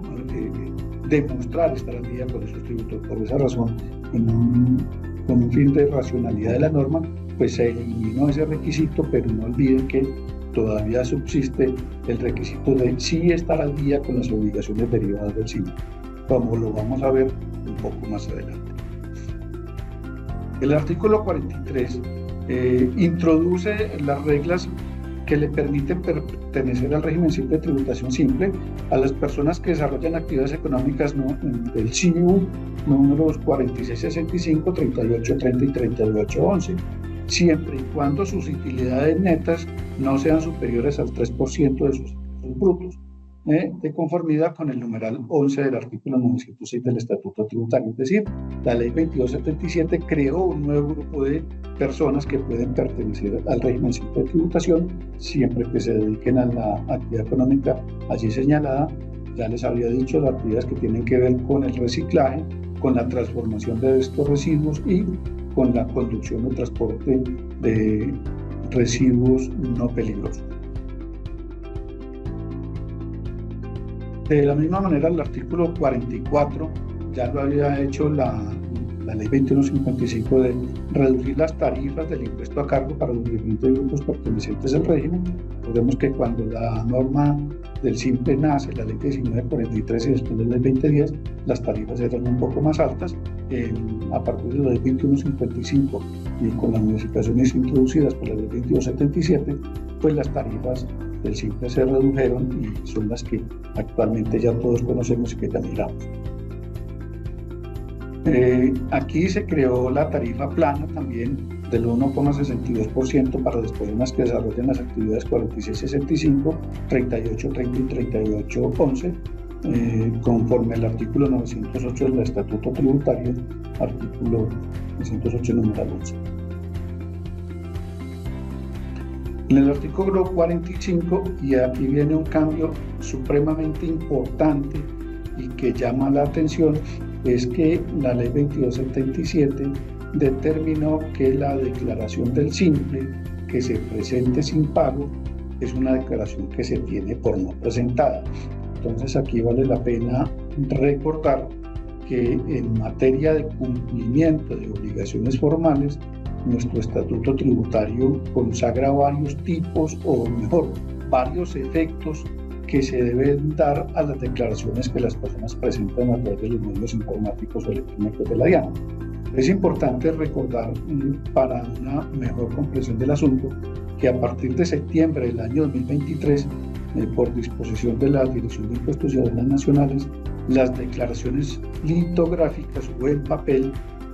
demostrar estar al día con esos tributos. Por esa razón, con un fin de racionalidad de la norma, pues se eliminó ese requisito, pero no olviden que todavía subsiste el requisito de sí estar al día con las obligaciones derivadas del simple, como lo vamos a ver un poco más adelante. El artículo 43 introduce las reglas que le permiten pertenecer al régimen simple de tributación simple a las personas que desarrollan actividades económicas del CIU números 4665, 3830 y 3811, siempre y cuando sus utilidades netas no sean superiores al 3% de sus ingresos brutos, de conformidad con el numeral 11 del artículo 906 del Estatuto Tributario. Es decir, la Ley 2277 creó un nuevo grupo de personas que pueden pertenecer al régimen simple de tributación siempre que se dediquen a la actividad económica allí señalada. Ya les había dicho, las actividades que tienen que ver con el reciclaje, con la transformación de estos residuos y con la conducción o transporte de residuos no peligrosos. De la misma manera, el artículo 44 ya lo había hecho la la ley 2155 de reducir las tarifas del impuesto a cargo para los diferentes grupos pertenecientes al régimen. Recordemos que cuando la norma del SIMPLE nace, la ley 1943 y después de la ley 2010, las tarifas eran un poco más altas. A partir de la ley 2155 y con las modificaciones introducidas por la ley 2277, pues las tarifas del SIMPLE se redujeron y son las que actualmente ya todos conocemos y que ya miramos. Aquí se creó la tarifa plana también del 1,62% para las personas que desarrollan las actividades 4665, 3830 y 3811, conforme al artículo 908 del Estatuto Tributario, artículo 908 numeral 11. En el artículo 45, y aquí viene un cambio supremamente importante y que llama la atención, es que la ley 2277 determinó que la declaración del SIMPLE que se presente sin pago es una declaración que se tiene por no presentada. Entonces aquí vale la pena recordar que en materia de cumplimiento de obligaciones formales, nuestro estatuto tributario consagra varios tipos, o mejor, varios efectos que se deben dar a las declaraciones que las personas presentan a través de los medios informáticos o electrónicos de la DIAN. Es importante recordar, para una mejor comprensión del asunto, que a partir de septiembre del año 2023, por disposición de la Dirección de Impuestos y Aduanas Nacionales, las declaraciones litográficas o en papel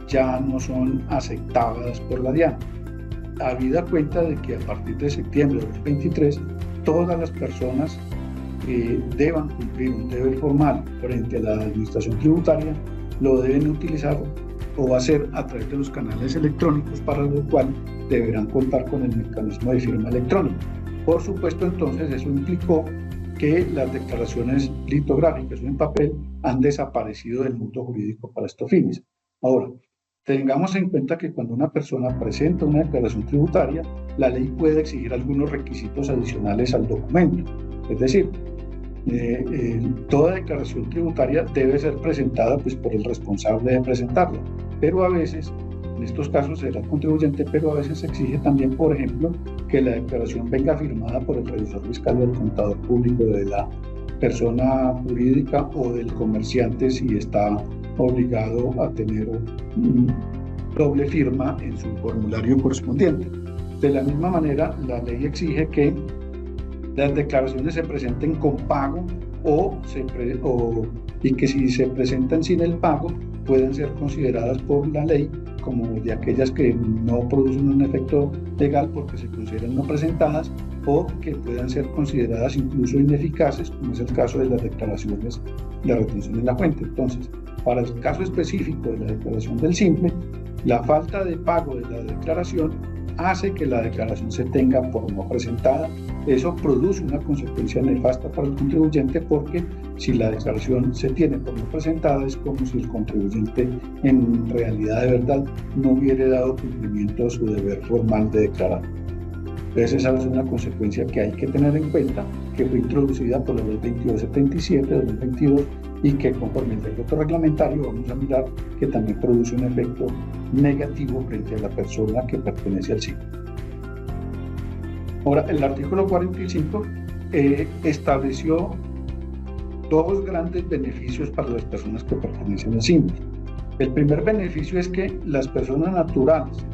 ya no son aceptadas por la DIAN. Habida cuenta de que a partir de septiembre de 2023, todas las personas que deban cumplir un deber formal frente a la administración tributaria lo deben utilizar o hacer a través de los canales electrónicos, para lo cual deberán contar con el mecanismo de firma electrónica. Por supuesto, entonces, eso implicó que las declaraciones litográficas o en papel han desaparecido del mundo jurídico para estos fines. Ahora, tengamos en cuenta que cuando una persona presenta una declaración tributaria, la ley puede exigir algunos requisitos adicionales al documento. Es decir, toda declaración tributaria debe ser presentada por el responsable de presentarla, pero a veces, en estos casos será el contribuyente, pero a veces se exige también, por ejemplo, que la declaración venga firmada por el revisor fiscal o el contador público de la persona jurídica o del comerciante, si está obligado a tener doble firma en su formulario correspondiente. De la misma manera, la ley exige que las declaraciones se presenten con pago y que si se presentan sin el pago pueden ser consideradas por la ley como de aquellas que no producen un efecto legal porque se consideran no presentadas, o que puedan ser consideradas incluso ineficaces, como es el caso de las declaraciones de retención en la fuente. Entonces, para el caso específico de la declaración del SIMPLE, la falta de pago de la declaración hace que la declaración se tenga por no presentada. Eso produce una consecuencia nefasta para el contribuyente, porque si la declaración se tiene por no presentada, es como si el contribuyente en realidad de verdad no hubiera dado cumplimiento a su deber formal de declarar. Entonces esa es una consecuencia que hay que tener en cuenta, que fue introducida por la ley 2277 de 2022 y que conforme al decreto reglamentario vamos a mirar que también produce un efecto negativo frente a la persona que pertenece al SIMPLE. Ahora, el artículo 45 estableció dos grandes beneficios para las personas que pertenecen al SIMPLE. El primer beneficio es que las personas naturales,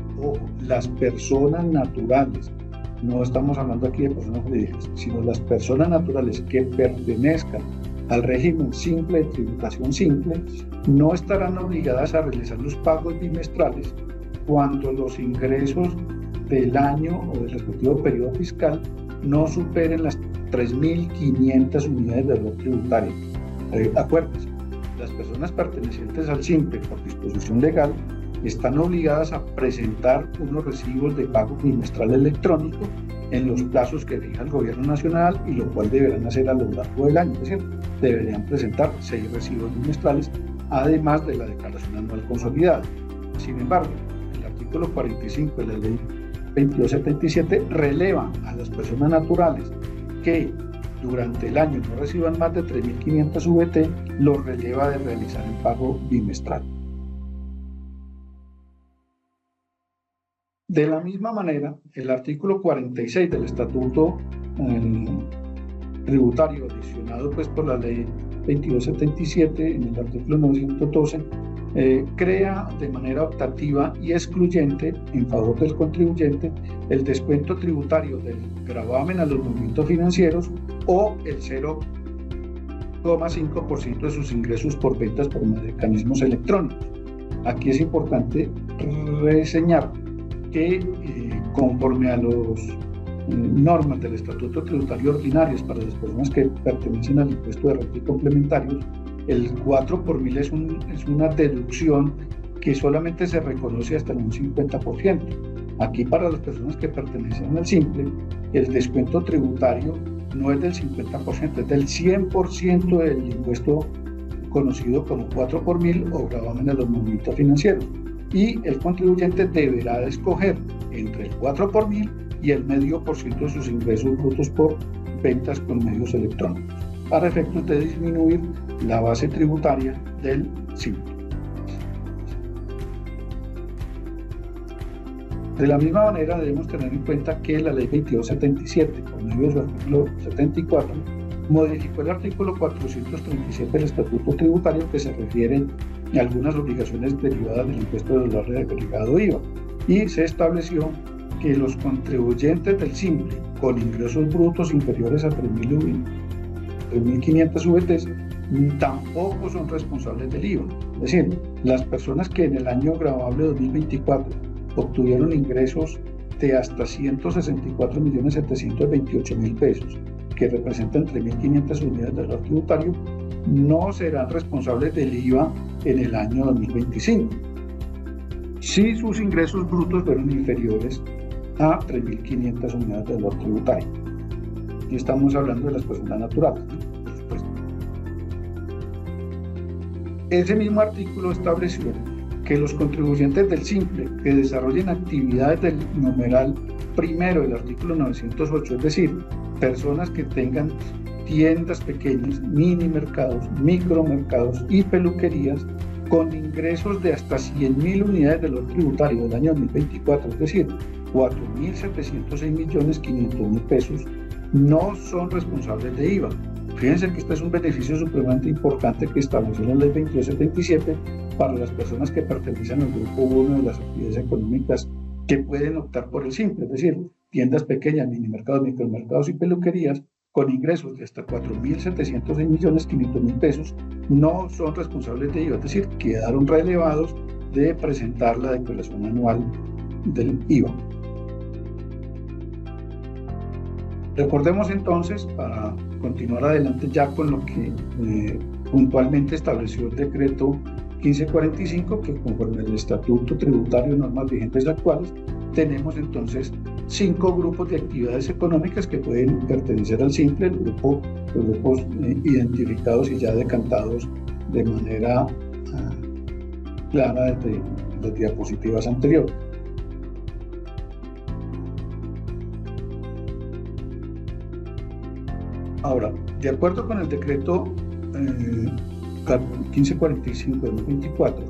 no estamos hablando aquí de personas jurídicas, sino las personas naturales que pertenezcan al régimen simple de tributación simple, no estarán obligadas a realizar los pagos bimestrales cuando los ingresos del año o del respectivo periodo fiscal no superen las 3.500 unidades de valor tributario. Acuérdense, las personas pertenecientes al SIMPLE por disposición legal están obligadas a presentar unos recibos de pago bimestral electrónico en los plazos que fija el Gobierno Nacional, y lo cual deberán hacer a lo largo del año. Es decir, deberían presentar 6 recibos bimestrales, además de la declaración anual consolidada. Sin embargo, el artículo 45 de la ley 2277 releva a las personas naturales que durante el año no reciban más de 3.500 VT, los releva de realizar el pago bimestral. De la misma manera, el artículo 46 del Estatuto Tributario, adicionado pues por la ley 2277 en el artículo 912, crea de manera optativa y excluyente en favor del contribuyente el descuento tributario del gravamen a los movimientos financieros o el 0,5% de sus ingresos por ventas por mecanismos electrónicos. Aquí es importante reseñar que conforme a las normas del Estatuto Tributario Ordinarios para las personas que pertenecen al impuesto de renta y complementarios, el 4 por mil es una deducción que solamente se reconoce hasta en un 50%. Aquí para las personas que pertenecen al simple, el descuento tributario no es del 50%, es del 100% del impuesto conocido como 4 por mil o gravamen a los movimientos financieros. Y el contribuyente deberá escoger entre el 4 por mil y el 0,5% de sus ingresos brutos por ventas con medios electrónicos, para efectos de disminuir la base tributaria del simple. De la misma manera debemos tener en cuenta que la ley 2277, por medio de su artículo 74, modificó el artículo 437 del Estatuto Tributario que se refiere a algunas obligaciones derivadas del impuesto del valor agregado IVA, y se estableció que los contribuyentes del simple con ingresos brutos inferiores a 3.500 VTs tampoco son responsables del IVA. Es decir, las personas que en el año gravable 2024 obtuvieron ingresos de hasta 164.728.000 pesos, que representan 3.500 unidades del valor tributario, no serán responsables del IVA en el año 2025, si sus ingresos brutos fueron inferiores a 3.500 unidades del valor tributario. Y estamos hablando de las personas naturales, ¿no? Por supuesto. Ese mismo artículo estableció que los contribuyentes del simple que desarrollen actividades del numeral primero del artículo 908, es decir, personas que tengan tiendas pequeñas, mini mercados, micromercados y peluquerías con ingresos de hasta 100.000 unidades del valor tributario del año 2024, es decir, 4.706.500.000 pesos, no son responsables de IVA. Fíjense que este es un beneficio supremamente importante que estableció la ley 2277 para las personas que pertenecen al grupo 1 de las actividades económicas que pueden optar por el simple, es decir, tiendas pequeñas, mini mercados, micromercados y peluquerías con ingresos de hasta 4.706.500.000 pesos no son responsables de IVA, es decir, quedaron relevados de presentar la declaración anual del IVA. Recordemos entonces, para continuar adelante ya con lo que puntualmente estableció el decreto 1545, que conforme al Estatuto Tributario y normas vigentes actuales, tenemos entonces 5 grupos de actividades económicas que pueden pertenecer al simple, los grupos identificados y ya decantados de manera clara desde las diapositivas anteriores. Ahora, de acuerdo con el decreto 1545 de 2024,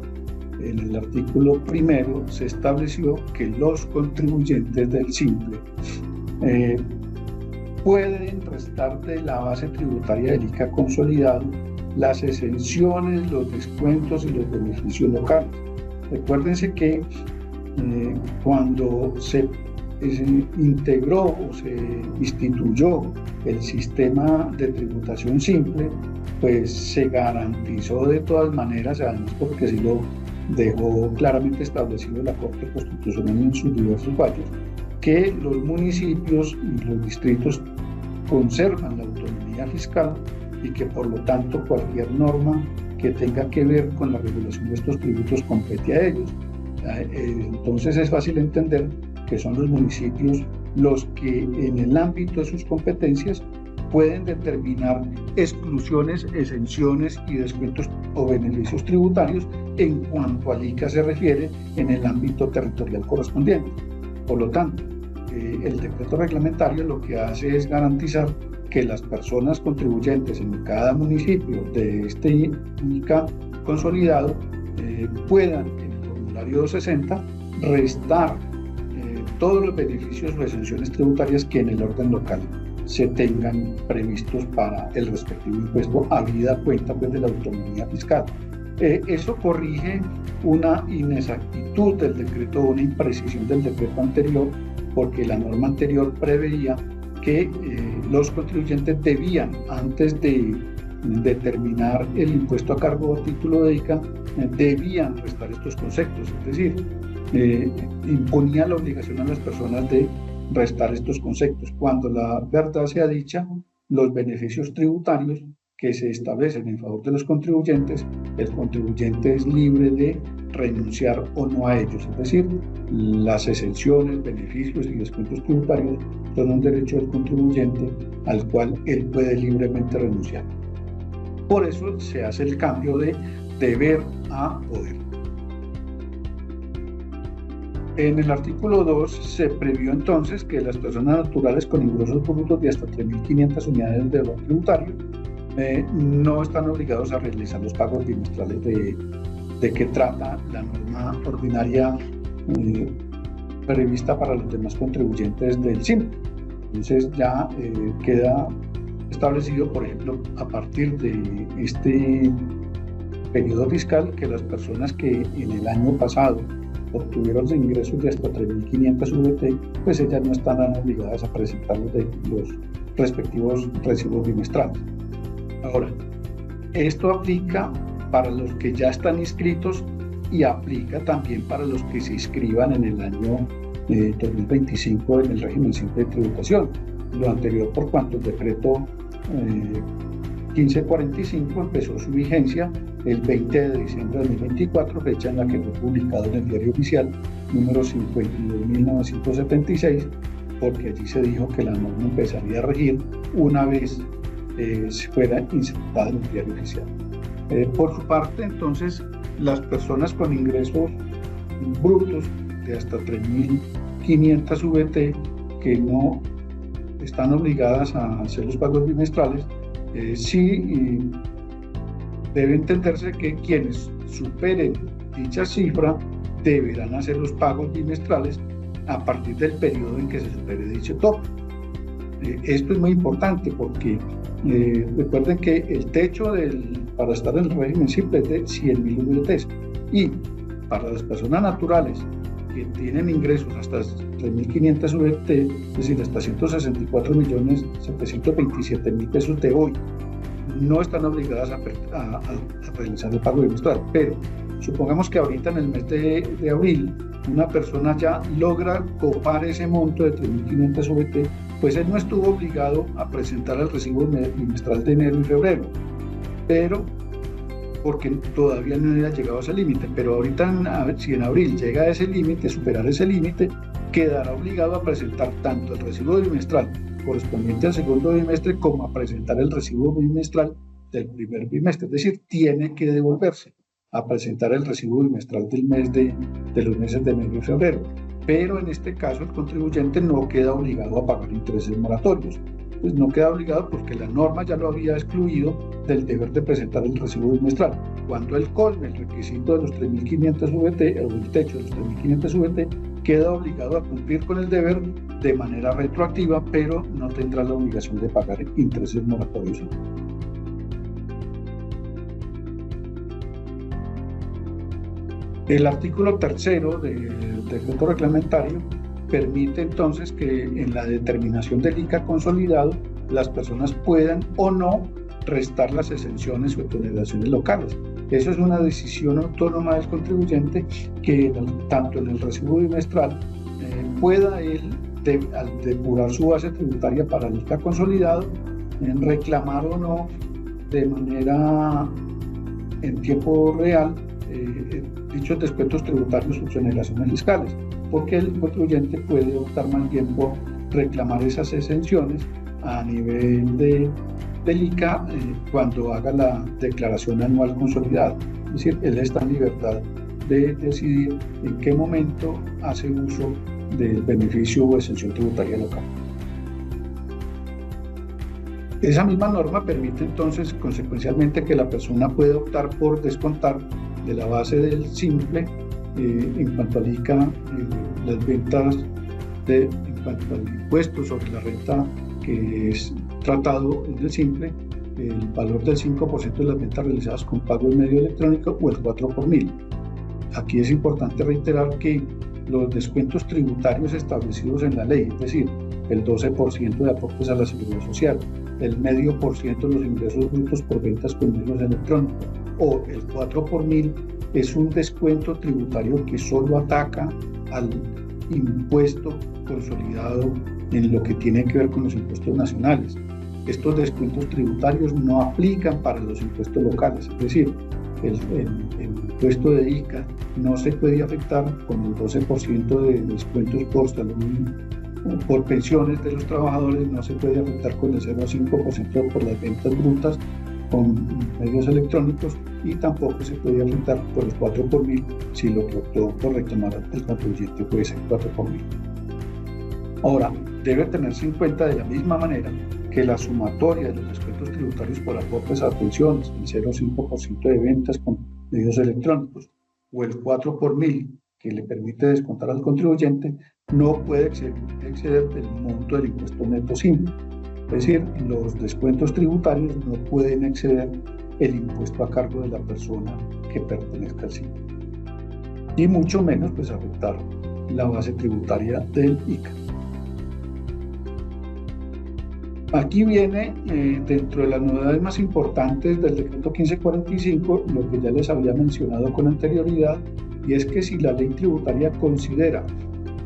en el artículo primero se estableció que los contribuyentes del simple pueden restar de la base tributaria del ICA consolidado las exenciones, los descuentos y los beneficios locales. Recuérdense que cuando se integró o se instituyó el sistema de tributación simple, pues se garantizó de todas maneras, además porque así lo dejó claramente establecido la Corte Constitucional en sus diversos fallos, que los municipios y los distritos conservan la autonomía fiscal y que por lo tanto cualquier norma que tenga que ver con la regulación de estos tributos compete a ellos. Entonces es fácil entender que son los municipios los que en el ámbito de sus competencias pueden determinar exclusiones, exenciones y descuentos o beneficios tributarios en cuanto al ICA se refiere en el ámbito territorial correspondiente. Por lo tanto, el decreto reglamentario lo que hace es garantizar que las personas contribuyentes en cada municipio de este ICA consolidado puedan en el formulario 260 restar todos los beneficios o exenciones tributarias que en el orden local se tengan previstos para el respectivo impuesto, habida cuenta pues de la autonomía fiscal. Eso corrige una inexactitud del decreto, una imprecisión del decreto anterior, porque la norma anterior preveía que los contribuyentes debían, antes de determinar el impuesto a cargo o título de ICA, debían restar estos conceptos, es decir, imponía la obligación a las personas de restar estos conceptos. Cuando la verdad sea dicha, los beneficios tributarios que se establecen en favor de los contribuyentes, el contribuyente es libre de renunciar o no a ellos, es decir, las exenciones, beneficios y descuentos tributarios son un derecho del contribuyente al cual él puede libremente renunciar. Por eso se hace el cambio de deber a poder. En el artículo 2 se previó entonces que las personas naturales con ingresos brutos de hasta 3.500 unidades de valor tributario no están obligados a realizar los pagos bimestrales de que trata la norma ordinaria prevista para los demás contribuyentes del SIM. Entonces ya queda establecido, por ejemplo, a partir de este periodo fiscal, que las personas que en el año pasado obtuvieron ingresos de hasta 3.500 VT, pues ellas no estarán obligadas a presentar los respectivos recibos bimestrales. Ahora, esto aplica para los que ya están inscritos y aplica también para los que se inscriban en el año 2025 en el régimen simple de tributación. Lo anterior por cuanto el decreto 1545 empezó su vigencia el 20 de diciembre de 2024, fecha en la que fue publicado en el Diario Oficial número 52.976, porque allí se dijo que la norma empezaría a regir una vez fuera insertada en el Diario Oficial. Por su parte, entonces, las personas con ingresos brutos de hasta 3.500 VT que no están obligadas a hacer los pagos bimestrales, sí debe entenderse que quienes superen dicha cifra deberán hacer los pagos bimestrales a partir del periodo en que se supere dicho tope. Esto es muy importante porque recuerden que el techo para estar en el régimen simple es de 100.000 VTs, y para las personas naturales que tienen ingresos hasta 3.500 VT, es decir, hasta 164.727.000 pesos de hoy, no están obligadas a realizar el pago bimestral. Pero supongamos que ahorita en el mes de abril una persona ya logra copar ese monto de 3.500 VT, pues él no estuvo obligado a presentar el recibo bimestral de enero y febrero, pero porque todavía no había llegado a ese límite. Pero ahorita, si en abril llega a ese límite, superar ese límite, quedará obligado a presentar tanto el recibo bimestral correspondiente al segundo bimestre como a presentar el recibo bimestral del primer bimestre. Es decir, tiene que devolverse a presentar el recibo bimestral del mes de los meses de enero y febrero. Pero en este caso el contribuyente no queda obligado a pagar intereses moratorios. Pues no queda obligado porque la norma ya lo había excluido del deber de presentar el recibo bimestral. Cuando él colme el requisito de los 3.500 VT o el techo de los 3.500 VT, queda obligado a cumplir con el deber de manera retroactiva, pero no tendrá la obligación de pagar intereses moratorios. El artículo 3º del decreto reglamentario permite entonces que en la determinación del ICA consolidado las personas puedan o no restar las exenciones o exoneraciones locales. Eso es una decisión autónoma del contribuyente que tanto en el recibo bimestral pueda él, al depurar su base tributaria para el ICA consolidado, reclamar o no de manera en tiempo real dichos descuentos tributarios o exoneraciones fiscales, porque el contribuyente puede optar más bien por reclamar esas exenciones a nivel del ICA cuando haga la declaración anual consolidada. Es decir, él está en libertad de decidir en qué momento hace uso del beneficio o exención tributaria local. Esa misma norma permite entonces consecuencialmente que la persona pueda optar por descontar de la base del simple en cuanto al ICA las ventas en cuanto al impuesto sobre la renta que es tratado en el simple, el valor del 5% de las ventas realizadas con pago en medio electrónico o el 4 por mil. Aquí es importante reiterar que los descuentos tributarios establecidos en la ley, es decir, el 12% de aportes a la seguridad social, el 0,5% de los ingresos brutos por ventas con medios electrónicos o el 4 por mil, es un descuento tributario que solo ataca al impuesto consolidado en lo que tiene que ver con los impuestos nacionales. Estos descuentos tributarios no aplican para los impuestos locales, es decir, el impuesto de ICA no se puede afectar con el 12% de descuentos por pensiones de los trabajadores, no se puede afectar con el 0,5% por las ventas brutas con medios electrónicos y tampoco se puede afectar por el 4 por mil si lo que optó por reclamar el contribuyente puede ser 4 por mil. Ahora, debe tenerse en cuenta de la misma manera que la sumatoria de los descuentos tributarios por aportes a pensiones, el 0,5% de ventas con medios electrónicos o el 4 por mil que le permite descontar al contribuyente, no puede exceder del monto del impuesto neto simple. Es decir, los descuentos tributarios no pueden exceder el impuesto a cargo de la persona que pertenezca al simple. Y mucho menos pues afectar la base tributaria del ICA. Aquí viene, dentro de las novedades más importantes del decreto 1545, lo que ya les había mencionado con anterioridad, y es que si la ley tributaria considera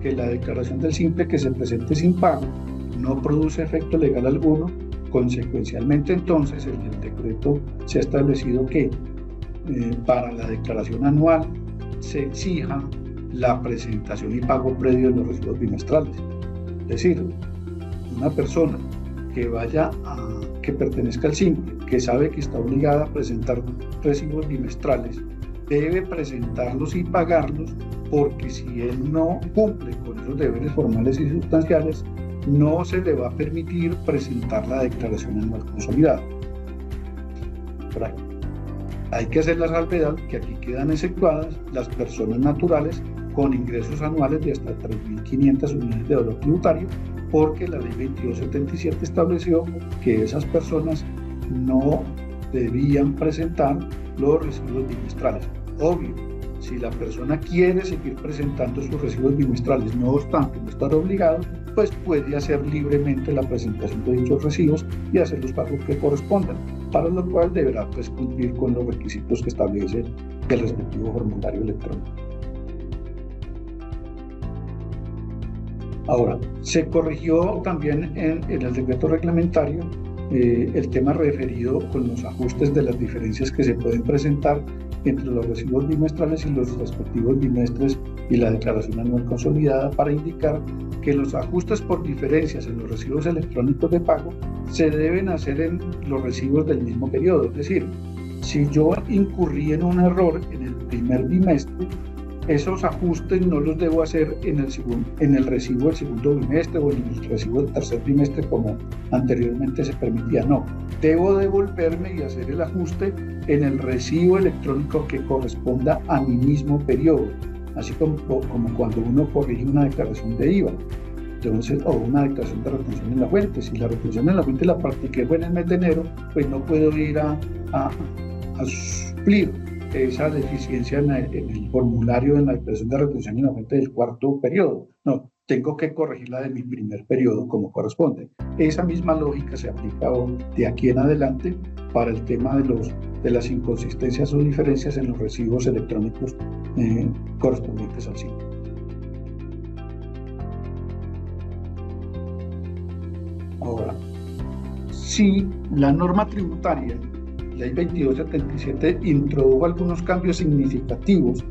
que la declaración del simple que se presente sin pago no produce efecto legal alguno, consecuencialmente entonces en el decreto se ha establecido que para la declaración anual se exija la presentación y pago previo de los recibos bimestrales. Es decir, una persona que pertenezca al simple, que sabe que está obligada a presentar recibos bimestrales, debe presentarlos y pagarlos, porque si él no cumple con esos deberes formales y sustanciales, no se le va a permitir presentar la declaración anual consolidada. Hay que hacer la salvedad que aquí quedan exceptuadas las personas naturales con ingresos anuales de hasta 3.500 unidades de valor tributario, porque la ley 2277 estableció que esas personas no debían presentar los recibos bimestrales. Obvio, si la persona quiere seguir presentando sus recibos bimestrales, no obstante no estar obligado, pues puede hacer libremente la presentación de dichos recibos y hacer los pagos que correspondan, para lo cual deberá pues cumplir con los requisitos que establece el respectivo formulario electrónico. Ahora, se corrigió también en el decreto reglamentario el tema referido con los ajustes de las diferencias que se pueden presentar entre los recibos bimestrales y los respectivos bimestres y la declaración anual consolidada, para indicar que los ajustes por diferencias en los recibos electrónicos de pago se deben hacer en los recibos del mismo periodo. Es decir, si yo incurrí en un error en el primer bimestre, esos ajustes no los debo hacer en el recibo del segundo bimestre o en el recibo del tercer bimestre como anteriormente se permitía. No, debo devolverme y hacer el ajuste en el recibo electrónico que corresponda a mi mismo periodo, así como cuando uno corrige una declaración de IVA. Entonces, o una declaración de retención en la fuente. Si la retención en la fuente la practiqué en el mes de enero, pues no puedo ir a suplir esa deficiencia en el formulario en la declaración de retención en la fuente del cuarto periodo. No, tengo que corregirla de mi primer periodo como corresponde. Esa misma lógica se aplica de aquí en adelante para el tema de las inconsistencias o diferencias en los recibos electrónicos correspondientes al simple. Ahora, si la norma tributaria, Ley 2277, introdujo algunos cambios significativos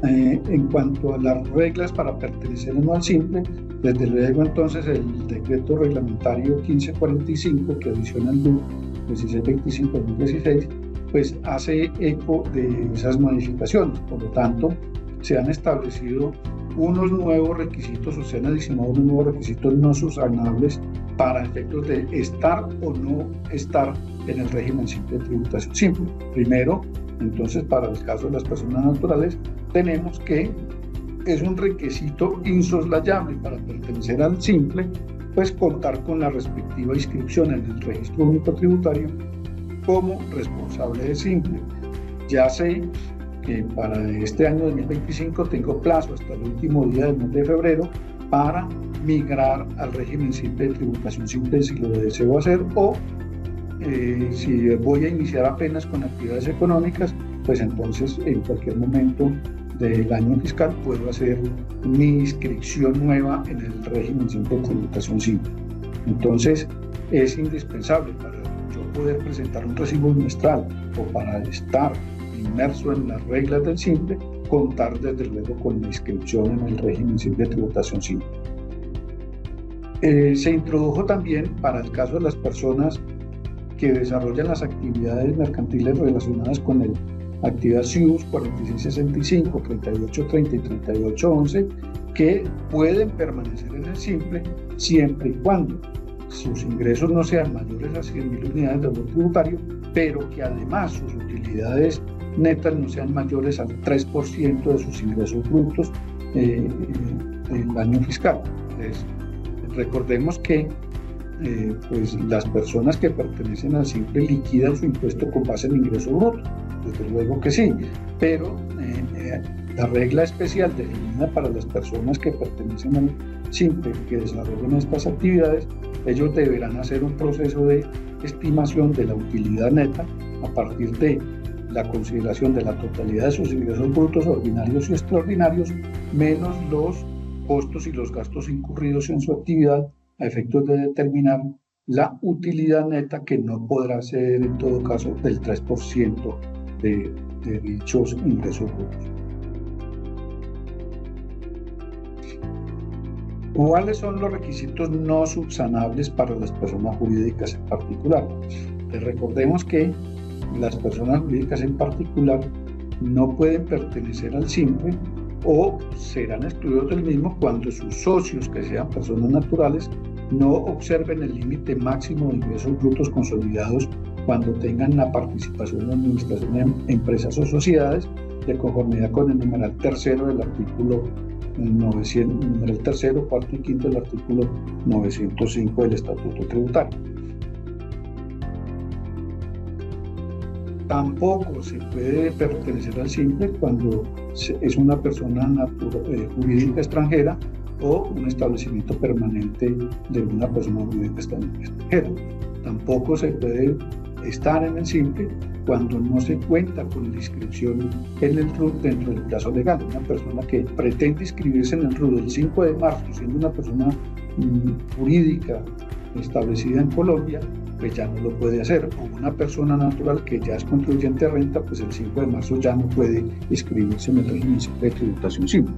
en cuanto a las reglas para pertenecer o no al simple, desde luego entonces el decreto reglamentario 1545, que adiciona el DUC 1625-2016, pues hace eco de esas modificaciones. Por lo tanto, se han establecido unos nuevos requisitos, o se han adicionado unos nuevos requisitos no subsanables para efectos de estar o no estar en el régimen simple de tributación simple. Primero, entonces, para el caso de las personas naturales, tenemos que es un requisito insoslayable para pertenecer al simple, pues contar con la respectiva inscripción en el Registro Único Tributario como responsable de simple. Ya sé que para este año 2025 tengo plazo hasta el último día del mes de febrero para migrar al régimen simple de tributación simple si lo deseo hacer, o si voy a iniciar apenas con actividades económicas, pues entonces en cualquier momento del año fiscal puedo hacer mi inscripción nueva en el régimen simple de tributación simple. Entonces es indispensable para yo poder presentar un recibo bimestral o para estar inmerso en las reglas del simple, contar desde luego con la inscripción en el régimen simple de tributación simple. Se introdujo también para el caso de las personas que desarrollan las actividades mercantiles relacionadas con el actividad SIUS 4665, 3830 y 3811, que pueden permanecer en el simple siempre y cuando sus ingresos no sean mayores a 100.000 unidades de valor tributario, pero que además sus utilidades netas no sean mayores al 3% de sus ingresos brutos del año fiscal. Entonces, recordemos que pues las personas que pertenecen al simple liquidan su impuesto con base en ingreso bruto, desde luego que sí, pero la regla especial definida para las personas que pertenecen al simple que desarrollan estas actividades, ellos deberán hacer un proceso de estimación de la utilidad neta a partir de la consideración de la totalidad de sus ingresos brutos ordinarios y extraordinarios, menos los costos y los gastos incurridos en su actividad, a efectos de determinar la utilidad neta, que no podrá ser en todo caso del 3% de dichos ingresos brutos. ¿Cuáles son los requisitos no subsanables para las personas jurídicas en particular? Pues recordemos que las personas jurídicas en particular no pueden pertenecer al simple o serán excluidos del mismo cuando sus socios, que sean personas naturales, no observen el límite máximo de ingresos brutos consolidados cuando tengan la participación en administración en empresas o sociedades, de conformidad con el numeral tercero del artículo 900, numeral tercero, cuarto y quinto del artículo 905 del Estatuto Tributario. Tampoco se puede pertenecer al simple cuando es una persona jurídica extranjera o un establecimiento permanente de una persona jurídica extranjera. Tampoco se puede estar en el simple cuando no se cuenta con la inscripción en el RUT dentro del plazo legal. Una persona que pretende inscribirse en el RUT el 5 de marzo, siendo una persona jurídica establecida en Colombia, pues ya no lo puede hacer. O una persona natural que ya es contribuyente de renta, pues el 5 de marzo ya no puede inscribirse en el régimen simple de tributación simple.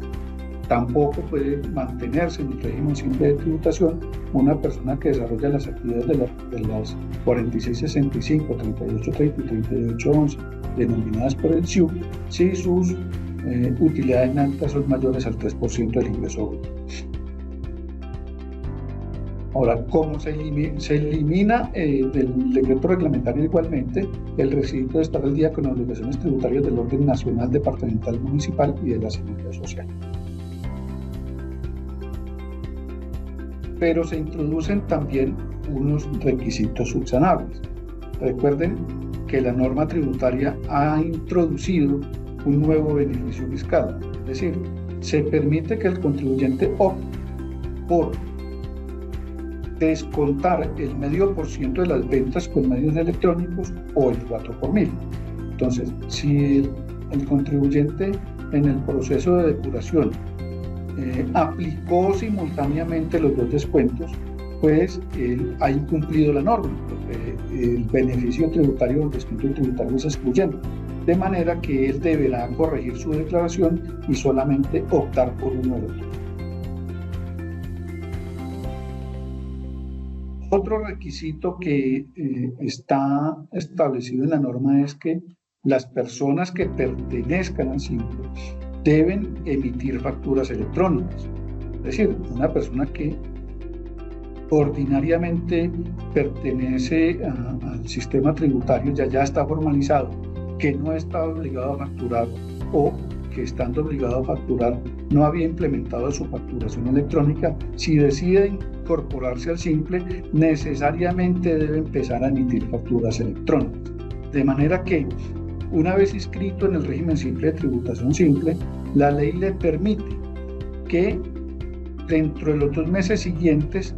Tampoco puede mantenerse en el régimen simple de tributación una persona que desarrolla las actividades de las 4665, 3830 y 3811 denominadas por el SIU, si sus utilidades netas son mayores al 3% del ingreso bruto. Ahora, ¿cómo se elimina del decreto reglamentario igualmente el requisito de estar al día con las obligaciones tributarias del orden nacional, departamental, municipal y de la seguridad social? Pero se introducen también unos requisitos subsanables. Recuerden que la norma tributaria ha introducido un nuevo beneficio fiscal, es decir, se permite que el contribuyente opte por descontar el 0,5% de las ventas con medios electrónicos o el 4 por mil. Entonces, si el contribuyente en el proceso de depuración aplicó simultáneamente los dos descuentos, pues él ha incumplido la norma, porque el beneficio tributario o el descuento tributario es excluyente, de manera que él deberá corregir su declaración y solamente optar por uno de los dos. Otro requisito que está establecido en la norma es que las personas que pertenezcan al simple deben emitir facturas electrónicas. Es decir, una persona que ordinariamente pertenece al sistema tributario ya está formalizado, que no está obligado a facturar o que estando obligado a facturar no había implementado su facturación electrónica, si decide incorporarse al Simple, necesariamente debe empezar a emitir facturas electrónicas. De manera que, una vez inscrito en el régimen simple de tributación simple, la ley le permite que dentro de los 2 meses siguientes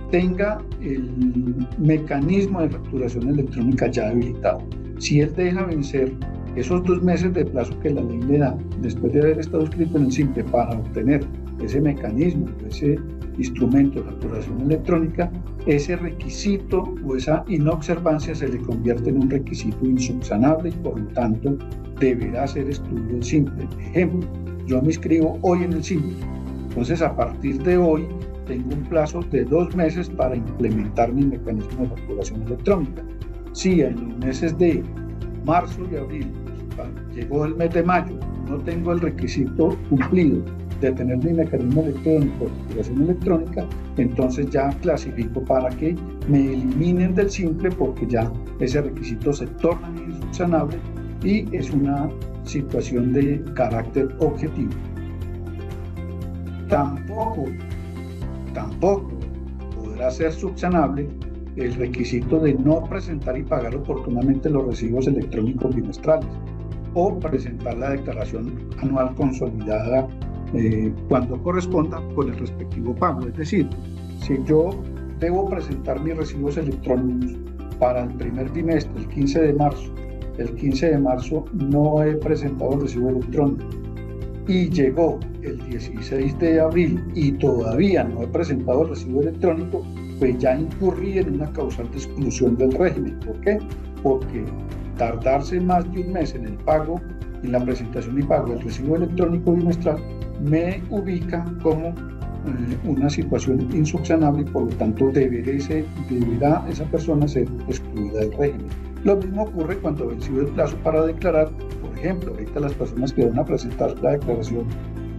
tenga el mecanismo de facturación electrónica ya habilitado. Si él deja vencer esos 2 meses de plazo que la ley le da, después de haber estado inscrito en el Simple para obtener ese mecanismo, ese instrumento de facturación electrónica, ese requisito o esa inobservancia se le convierte en un requisito insubsanable y por lo tanto deberá ser excluido del Simple. Ejemplo, yo me inscribo hoy en el Simple, entonces a partir de hoy tengo un plazo de 2 meses para implementar mi mecanismo de facturación electrónica. Si en los meses de marzo y abril llegó el mes de mayo, no tengo el requisito cumplido de tener mi mecanismo electrónico de facturación electrónica, entonces ya clasifico para que me eliminen del Simple porque ya ese requisito se torna insubsanable y es una situación de carácter objetivo. Tampoco podrá ser subsanable el requisito de no presentar y pagar oportunamente los recibos electrónicos bimestrales o presentar la declaración anual consolidada cuando corresponda con el respectivo pago. Es decir, si yo debo presentar mis recibos electrónicos para el primer bimestre, el 15 de marzo no he presentado el recibo electrónico y llegó el 16 de abril y todavía no he presentado el recibo electrónico, pues ya incurrí en una causal de exclusión del régimen. ¿Por qué? Porque tardarse más de 1 mes en el pago, en la presentación y pago del recibo electrónico bimestral, me ubica como una situación insubsanable y por lo tanto deberá esa persona ser excluida del régimen. Lo mismo ocurre cuando vencido el plazo para declarar. Por ejemplo, ahorita las personas que van a presentar la declaración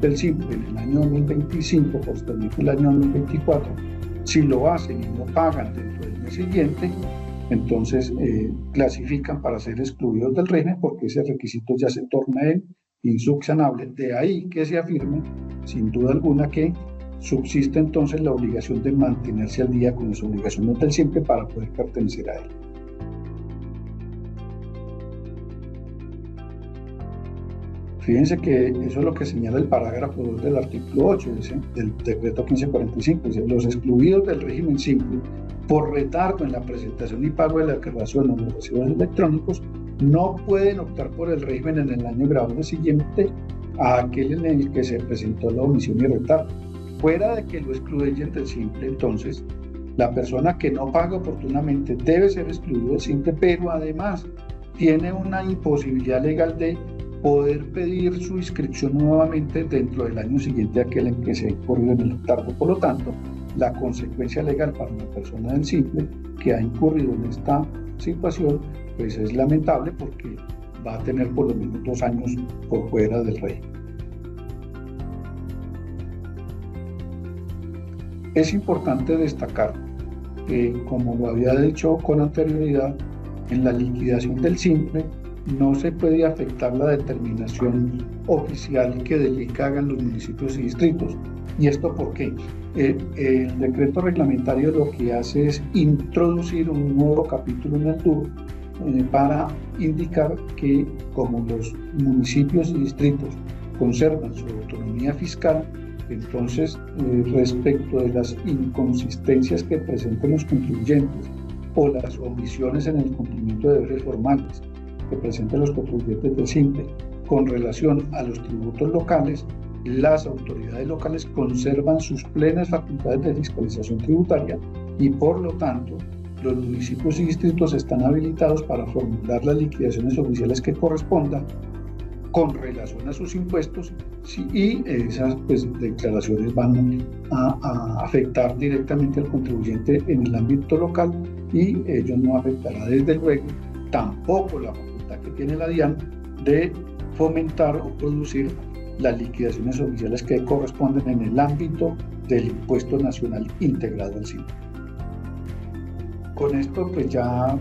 del Simple en el año 2025, posteriormente el año 2024, si lo hacen y no pagan dentro del mes siguiente, entonces clasifican para ser excluidos del régimen porque ese requisito ya se torna insubsanable. De ahí que se afirme, sin duda alguna, que subsiste entonces la obligación de mantenerse al día con las obligaciones del Simple para poder pertenecer a él. Fíjense que eso es lo que señala el parágrafo 2 del artículo 8 del decreto 1545. Dice: los excluidos del régimen simple por retardo en la presentación y pago de la declaración o los recibos electrónicos no pueden optar por el régimen en el año grabable siguiente a aquel en el que se presentó la omisión y retardo. Fuera de que lo excluyen del Simple, entonces la persona que no paga oportunamente debe ser excluida del Simple, pero además tiene una imposibilidad legal de poder pedir su inscripción nuevamente dentro del año siguiente a aquel en que se incurrió en el retardo. Por lo tanto, la consecuencia legal para una persona del Simple que ha incurrido en esta situación pues es lamentable porque va a tener por lo menos 2 años por fuera del régimen. Es importante destacar que, como lo había dicho con anterioridad, en la liquidación del Simple no se puede afectar la determinación oficial que del ICA hagan los municipios y distritos. ¿Y esto por qué? El decreto reglamentario lo que hace es introducir un nuevo capítulo en el TUR para indicar que, como los municipios y distritos conservan su autonomía fiscal, entonces respecto de las inconsistencias que presenten los contribuyentes o las omisiones en el cumplimiento de deberes formales que presenten los contribuyentes del Simple con relación a los tributos locales, las autoridades locales conservan sus plenas facultades de fiscalización tributaria y por lo tanto los municipios y distritos están habilitados para formular las liquidaciones oficiales que correspondan con relación a sus impuestos y esas declaraciones van a afectar directamente al contribuyente en el ámbito local y ello no afectará desde luego tampoco la facultad que tiene la DIAN de fomentar o producir las liquidaciones oficiales que corresponden en el ámbito del impuesto nacional integrado al Simple. Con esto pues ya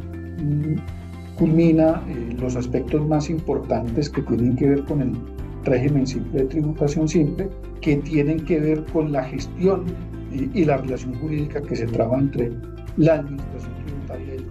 culmina los aspectos más importantes que tienen que ver con el régimen simple de tributación simple, que tienen que ver con la gestión y la relación jurídica que se traba entre la administración tributaria y el